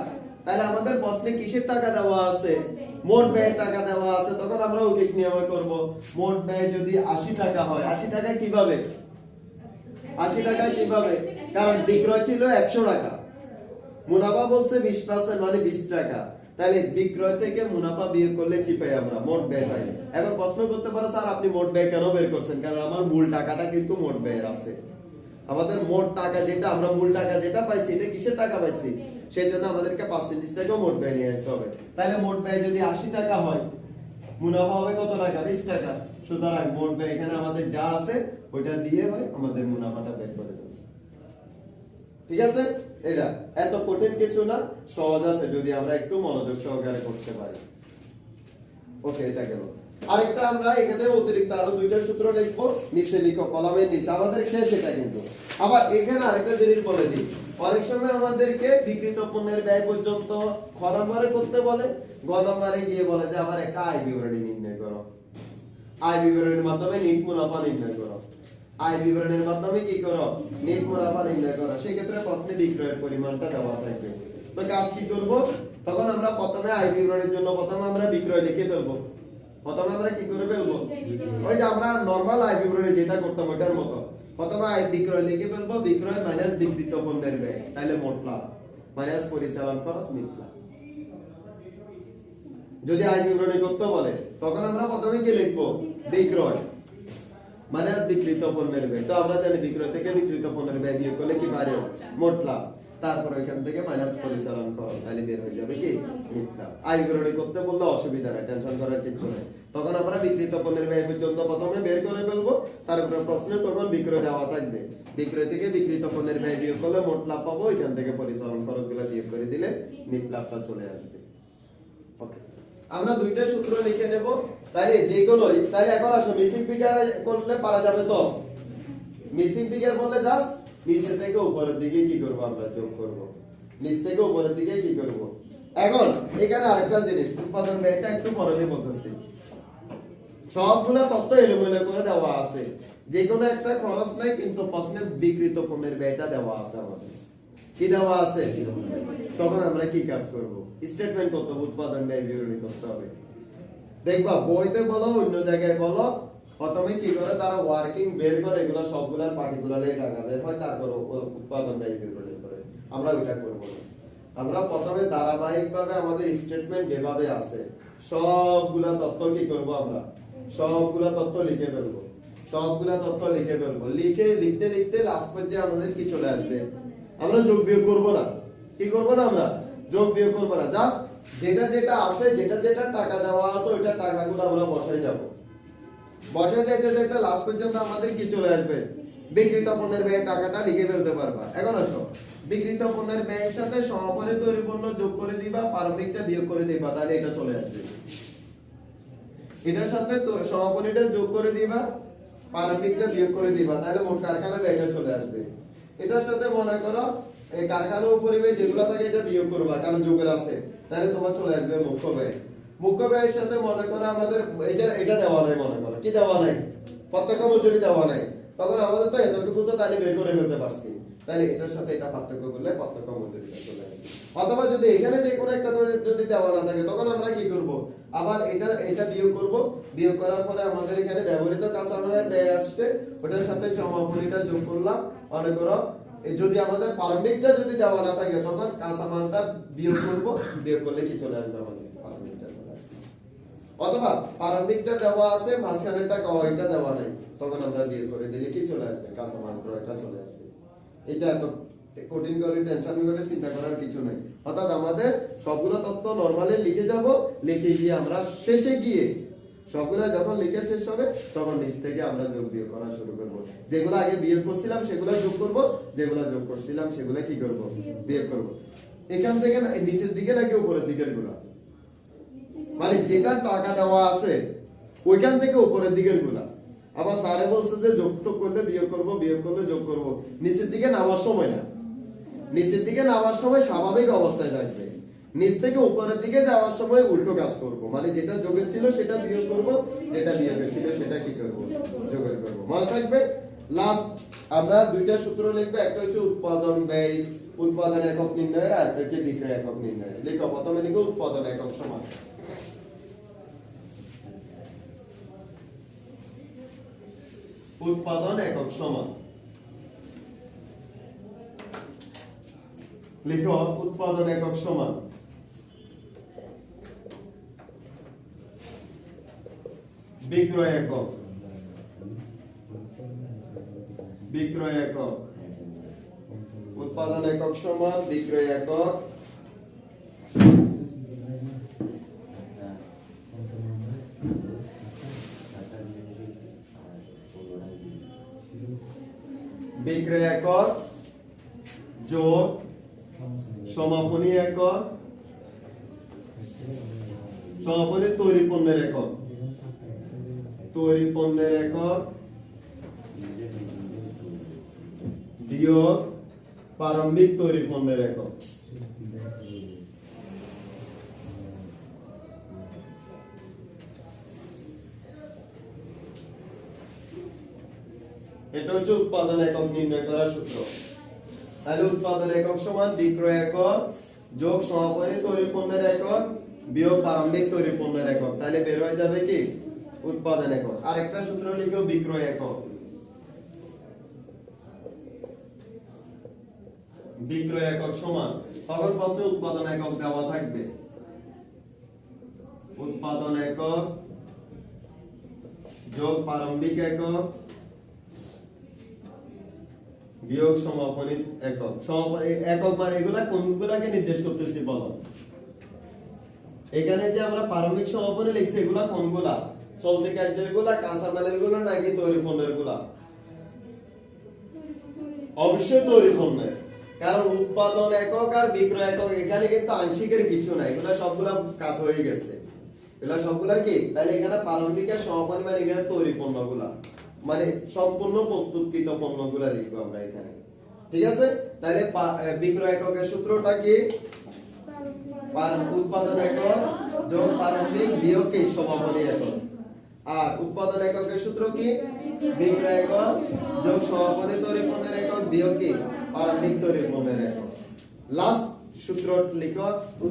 তাহলে আমাদের প্রশ্নে কিসের টাকা দেওয়া আছে? মোট ব্যয়ের টাকা দেওয়া আছে। তখন আমরা ঐকিক নিয়মে করব, মোট ব্যয় যদি 80 টাকা হয়, 80 টাকা কিভাবে? 80 টাকা কিভাবে? কারণ বিক্রয় ছিল 100 টাকা, মুনাফা বলছে 20% মানে 20 টাকা, তাহলে বিক্রয় থেকে মুনাফা বিয়োগ করলে কি পাই আমরা? মোট ব্যয় পাই। এখন প্রশ্ন করতে পারো স্যার আপনি মোট ব্যয় কেন বের করছেন? কারণ আমার মূল টাকাটা কিন্তু মোট ব্যয়ের আছে, আমাদের মোট টাকা যেটা, আমরা মূল টাকা যেটা পাইছি এটা কিসের টাকা পাইছি, সেই জন্য আমাদেরকে পার্সেন্টেজটাকেও মোট ব্যয় নিয়ে আসতে হবে। তাহলে মোট ব্যয় যদি 80 টাকা হয়, মুনাফা হবে কত টাকা? 20 টাকা। সুতরাং মোট ব্যয় এখানে আমাদের যা আছে ওইটা দিয়ে হয় আমাদের মুনাফাটা বের করে দেব। ঠিক আছে? এটা এত কঠিন কিছু না, সহজ আছে যদি আমরা একটু মনোযোগ সহকারে করতে পারি। ওকে, এটা গেল। আরেকটা আমরা এখানে অতিরিক্ত আরো দুইটা সূত্র লিখবো, নিচে লিখো, কলামের নিচে, আমাদের শেষ এটা কিন্তু। আবার এখানে আরেকটা জিনিস বলে দিই, অনেক সময় আমাদেরকে বিক্রিত পণ্যের ব্যয় পর্যন্ত খ নম্বরে করতে বলে, গ নম্বরে গিয়ে বলে যে আবার একটা আয় বিবরণী নির্ণয় করো, আয় বিবরণীর মাধ্যমে নিট মুনাফা নির্ণয় করো, আয় বিবরণের মাধ্যমে কি করো? নিট মুনাফা নির্ণয় করো। সেই ক্ষেত্রে প্রশ্নে বিক্রয়ের পরিমাণটা দেওয়া থাকবে। তো কাজ কি করব? তখন আমরা প্রথমে আয় বিবরণের জন্য প্রথমে আমরা বিক্রয় লিখে ফেলবো। প্রথমে আমরা কি করে ফেলবো? ওই যে আমরা নরমাল আয় বিবরণী যেটা করতাম ওটার মতো প্রথমে আয় বিক্রয় লিখে ফেলবো, বিক্রয় মাইনাস বিক্রিত পণ্যের ব্যয়, তাহলে মোট লাভ মাইনাস পরিচালন খরচ নিট লাভ। যদি আয় বিবরণী করতে বলে তখন আমরা প্রথমে কি লিখবো? বিক্রয় মাইনাস বিক্রিত পণ্যের ব্যয়। তো আমরা জানি বিক্রয় থেকে বিক্রিত পণ্যের ব্যয় বিয়োগ করলে কি পারে? মোট লাভ। তারপর ওইখান থেকে মাইনাস পরিচালন খরচ, তাহলে বের হয়ে যাবে কি নিট লাভ। আয় বিবরণী করতে বললে অসুবিধা নাই, টেনশন করার কিছু নাই। তখন আমরা বিক্রিত পণ্যের ব্যয় পর্যন্ত প্রথমে বের করে ফেলবো, তারপর প্রশ্নে তখন বিক্রয় দেওয়া থাকবে, বিক্রয় থেকে বিক্রিত পণ্যের ব্যয় বিয়োগ করলে মোট লাভ পাবো, ওইখান থেকে পরিচালন খরচগুলো বিয়োগ করে দিলে নিট লাভটা চলে আসবে। ওকে, আমরা দুইটা সূত্র লিখে নেব, তাইলে যে কোনো, তাইলে এখন আসো মিসিং ফিগার করলে পারা যাবে। তো মিসিং ফিগার বললে জাস্ট নিচে থেকে উপরের দিকে কি করব? আমরা যোগ করব, নিচ থেকে উপরের দিকে কি করব। এখন এখানে আরেকটা জিনিস, উৎপাদন ব্যয়টা একটু পরে বলতেছি, সবগুলা তথ্য এলোমেলো করে দেওয়া আছে, যে কোনো একটা খরচ নাই, কিন্তু প্রশ্নে বিক্রিত পণ্যের ব্যয়টা দেওয়া আছে আমাদের। কি দেওয়া আছে? তখন আমরা কি কাজ করব? স্টেটমেন্ট করতে হবে, উৎপাদন ব্যয় বিবরণী করতে হবে। দেখবা বইতে বলো অন্য জায়গায় বলো, প্রথমে কি করে তারা ওয়ার্কিং বের করে এগুলো সবগুলার পার্টিকুলারলি টাকা বের হয়, তারপর উৎপাদন ব্যয় বিবরণী করে। আমরা ওইটা করব না, আমরা প্রথমে ধারাবাহিকভাবে আমাদের স্টেটমেন্ট যেভাবে আছে সবগুলা তথ্য কি করব আমরা সবগুলা তথ্য লিখে ফেলবো সবগুলা তথ্য লিখে ফেলবো লিখতে লিখতে লাস্ট পর্যায়ে আমাদের কি চলে আসবে আমরা যোগ বিয়োগ করব না কি করব না আমরা যোগ বিয়োগ করব না জাস্ট যেটা যেটা আছে যেটা টাকা দেওয়া আছে ওইটা টাকাগুলো আমরা বসাই যাব বসাই যাইতে যাইতে লাস্ট পর্যন্ত আমাদের কি চলে আসবে বিক্রিত পণ্যের ব্যয় টাকাটা লিখে ফেলতে পারবা এখন আসো বিক্রিত পণ্যের ব্যয়ের সাথে সমাপনী তৈরি পণ্য যোগ করে দিবা প্রারম্ভিকটা বিয়োগ করে দিবা তাহলে এটা চলে আসবে এটার সাথে তো সমাপনীটা যোগ করে দিবা প্রারম্ভিকটা বিয়োগ করে দিবা তাহলে মোট কারখানা ব্যয়টা চলে আসবে এটার সাথে মনে করো এই কারখানা উপরিব্যয় যেগুলো থাকে এটা বিয়োগ করবা কারণ যোগের আছে তাহলে তোমার চলে আসবে মুখ্য ব্যয়ের সাথে মনে করো আমাদের এটা দেওয়া নাই মনে করো কি দেওয়া নাই প্রত্যক্ষ মজুরি দেওয়া নাই তখন আমাদের তো এতটুকু তো তাহলে বের করে ফেলতে পারছি তাহলে এটার সাথে এটা পার্থক্য করলে প্রত্যক্ষ মজুরিটা চলে আসবে অথবা যদি এখানে যে কোনো একটা যদি দেওয়া না থাকে তখন আমরা কি করব আবার এটা বিয়োগ করব বিয়োগ করার পরে আমাদের এখানে ব্যবহৃত কাঁচামালের ব্যয় আসছে ওটার সাথে সমাপনীটা যোগ করলাম মনে করো যদি আমাদের প্রারম্ভিকটা যদি দেওয়া না থাকে তখন কাঁচামালটা বিয়োগ করব বিয়োগ করলে কি চলে আসবে আমাদের প্রারম্ভিকটা চলে আসবে অথবা প্রারম্ভিকটা দেওয়া আছে মাঝখানেরটা কয়টা দেওয়া নাই তখন আমরা বিয়োগ করে দিলে কি চলে আসবে কাঁচামাল ক্রয়টা চলে আসবে এটা এত কঠিন করে টেনশন করে চিন্তা করার কিছু নাই অর্থাৎ আমাদের সবগুলো তথ্য নরমালি লিখে যাব লিখে গিয়ে আমরা শেষে গিয়ে সবগুলো যখন লিখে শেষ হবে তখন নিচ থেকে আমরা যোগ বিয়োগ করা শুরু করব যেগুলো আগে বিয়োগ করছিলাম সেগুলো যোগ করব যেগুলো যোগ করছিলাম সেগুলো কি করব বিয়োগ করব এখান থেকে না নিচের দিকে নাকি উপরের দিকের গুলো মানে যেটা টাকা দেওয়া আছে ওইখান থেকে উপরের দিকের গুলো আবার স্যারে বলছে যে যোগ তো করলে বিয়োগ করব বিয়োগ করলে যোগ করব নিচের দিকে নামার সময় না নিচের দিকে নামার সময় স্বাভাবিক অবস্থায় থাকবে নিচ থেকে উপরের দিকে যাওয়ার সময় উল্টো কাজ করব মানে যেটা যোগের ছিল সেটা বিয়োগ করব যেটা বিয়োগের ছিল সেটা কি করব যোগের করব মনে থাকবে লাস্ট আমরা দুইটা সূত্র লিখব একটা হচ্ছে উৎপাদন ব্যয় উৎপাদন একক নির্ণয়ের আর একটা হচ্ছে বিক্রয় একক নির্ণয়ের লিখো প্রথমে লিখো উৎপাদন একক সমান উৎপাদন একক সমান লিখো উৎপাদন একক সমান বিক্রয় একক বিক্রয় একক উৎপাদন একক সমান বিক্রয় একক বিক্রয় একক যোগ সমাপনী একক সমাপনী তৈরি পণ্যের একক তৈরি পণ্যের একক বিয়োগ প্রারম্ভিক তৈরি পণ্যের একক এটা হচ্ছে উৎপাদন একক নির্ণয় করার সূত্র তাহলে উৎপাদন একক সমান বিক্রয় একক যোগ সমাপনী তৈরি পণ্যের একক বিয়োগ প্রারম্ভিক তৈরি পণ্যের একক তাহলে বের হয়ে যাবে কি উৎপাদন একক আরেকটা সূত্র লিখো বিক্রয় একক বিক্রয় একক সমান তখন প্রশ্নে উৎপাদন একক দেওয়া থাকবে উৎপাদন একক যোগ প্রারম্ভিক একক বিয়োগ সমাপনী একক সমাপনী একক মানে এগুলা কোনগুলাকে নির্দেশ করতেছি বলো এখানে যে আমরা প্রারম্ভিক সমাপনী লিখছি এগুলা কোনগুলা চলতি কার্যের গুলা কাঁচামালের গুলা নাকি তৈরি পণ্যের গুলা অবশ্যই তৈরি পণ্যের কারণ উৎপাদন একক আর বিক্রয় একক এখানে কিন্তু আংশিকের কিছু নাই এগুলা সবগুলা কাজ হয়ে গেছে এগুলা সবগুলা কি তাহলে এখানে প্রারম্ভিক আর সমাপনী মানে এখানে তৈরি পণ্যগুলা মানে সম্পূর্ণ প্রস্তুতকৃত পণ্যগুলা লিখবো আমরা এখানে ঠিক আছে তাহলে বিক্রয় এককের সূত্রটা কি উৎপাদন একক যোগ প্রারম্ভিক বিয়োগ কি সমাপনী একক আর উৎপাদন এককের সূত্র কি বিক্রয় একক যোগ সমাপনী তৈরি পণ্যের একক বিয়োগ কি প্রারম্ভিক তৈরি পণ্যের একক লাস্ট সূত্র লিখো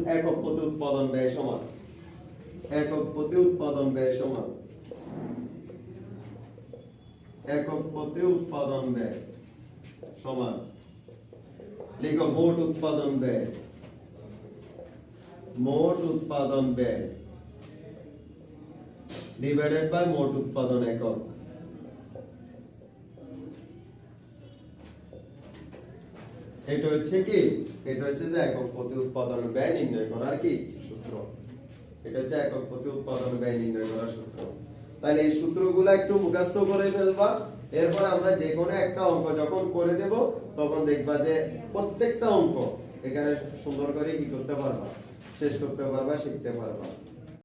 একক প্রতি উৎপাদন ব্যয় সমান একক প্রতি উৎপাদন ব্যয় সমান একক প্রতি উৎপাদন ব্যয় সমান লিখো মোট উৎপাদন ব্যয় মোট উৎপাদন ব্যয় ডিভাইডেড বাই মোট উৎপাদন একক। এটা হচ্ছে কি, এটা হচ্ছে যে একক প্রতি উৎপাদন ব্যয় নির্ণয় করার কি সূত্র। এটা হচ্ছে একক প্রতি উৎপাদন ব্যয় নির্ণয় করার সূত্র। তাহলে এই সূত্রগুলো একটু মুখস্থ করে ফেলবা। এরপর আমরা যে কোনো একটা অঙ্ক যখন করে দেব তখন দেখবা যে প্রত্যেকটা অঙ্ক এখানে সুন্দর করে কি করতে পারবা, শেষ করতে পারবা, শিখতে পারবা।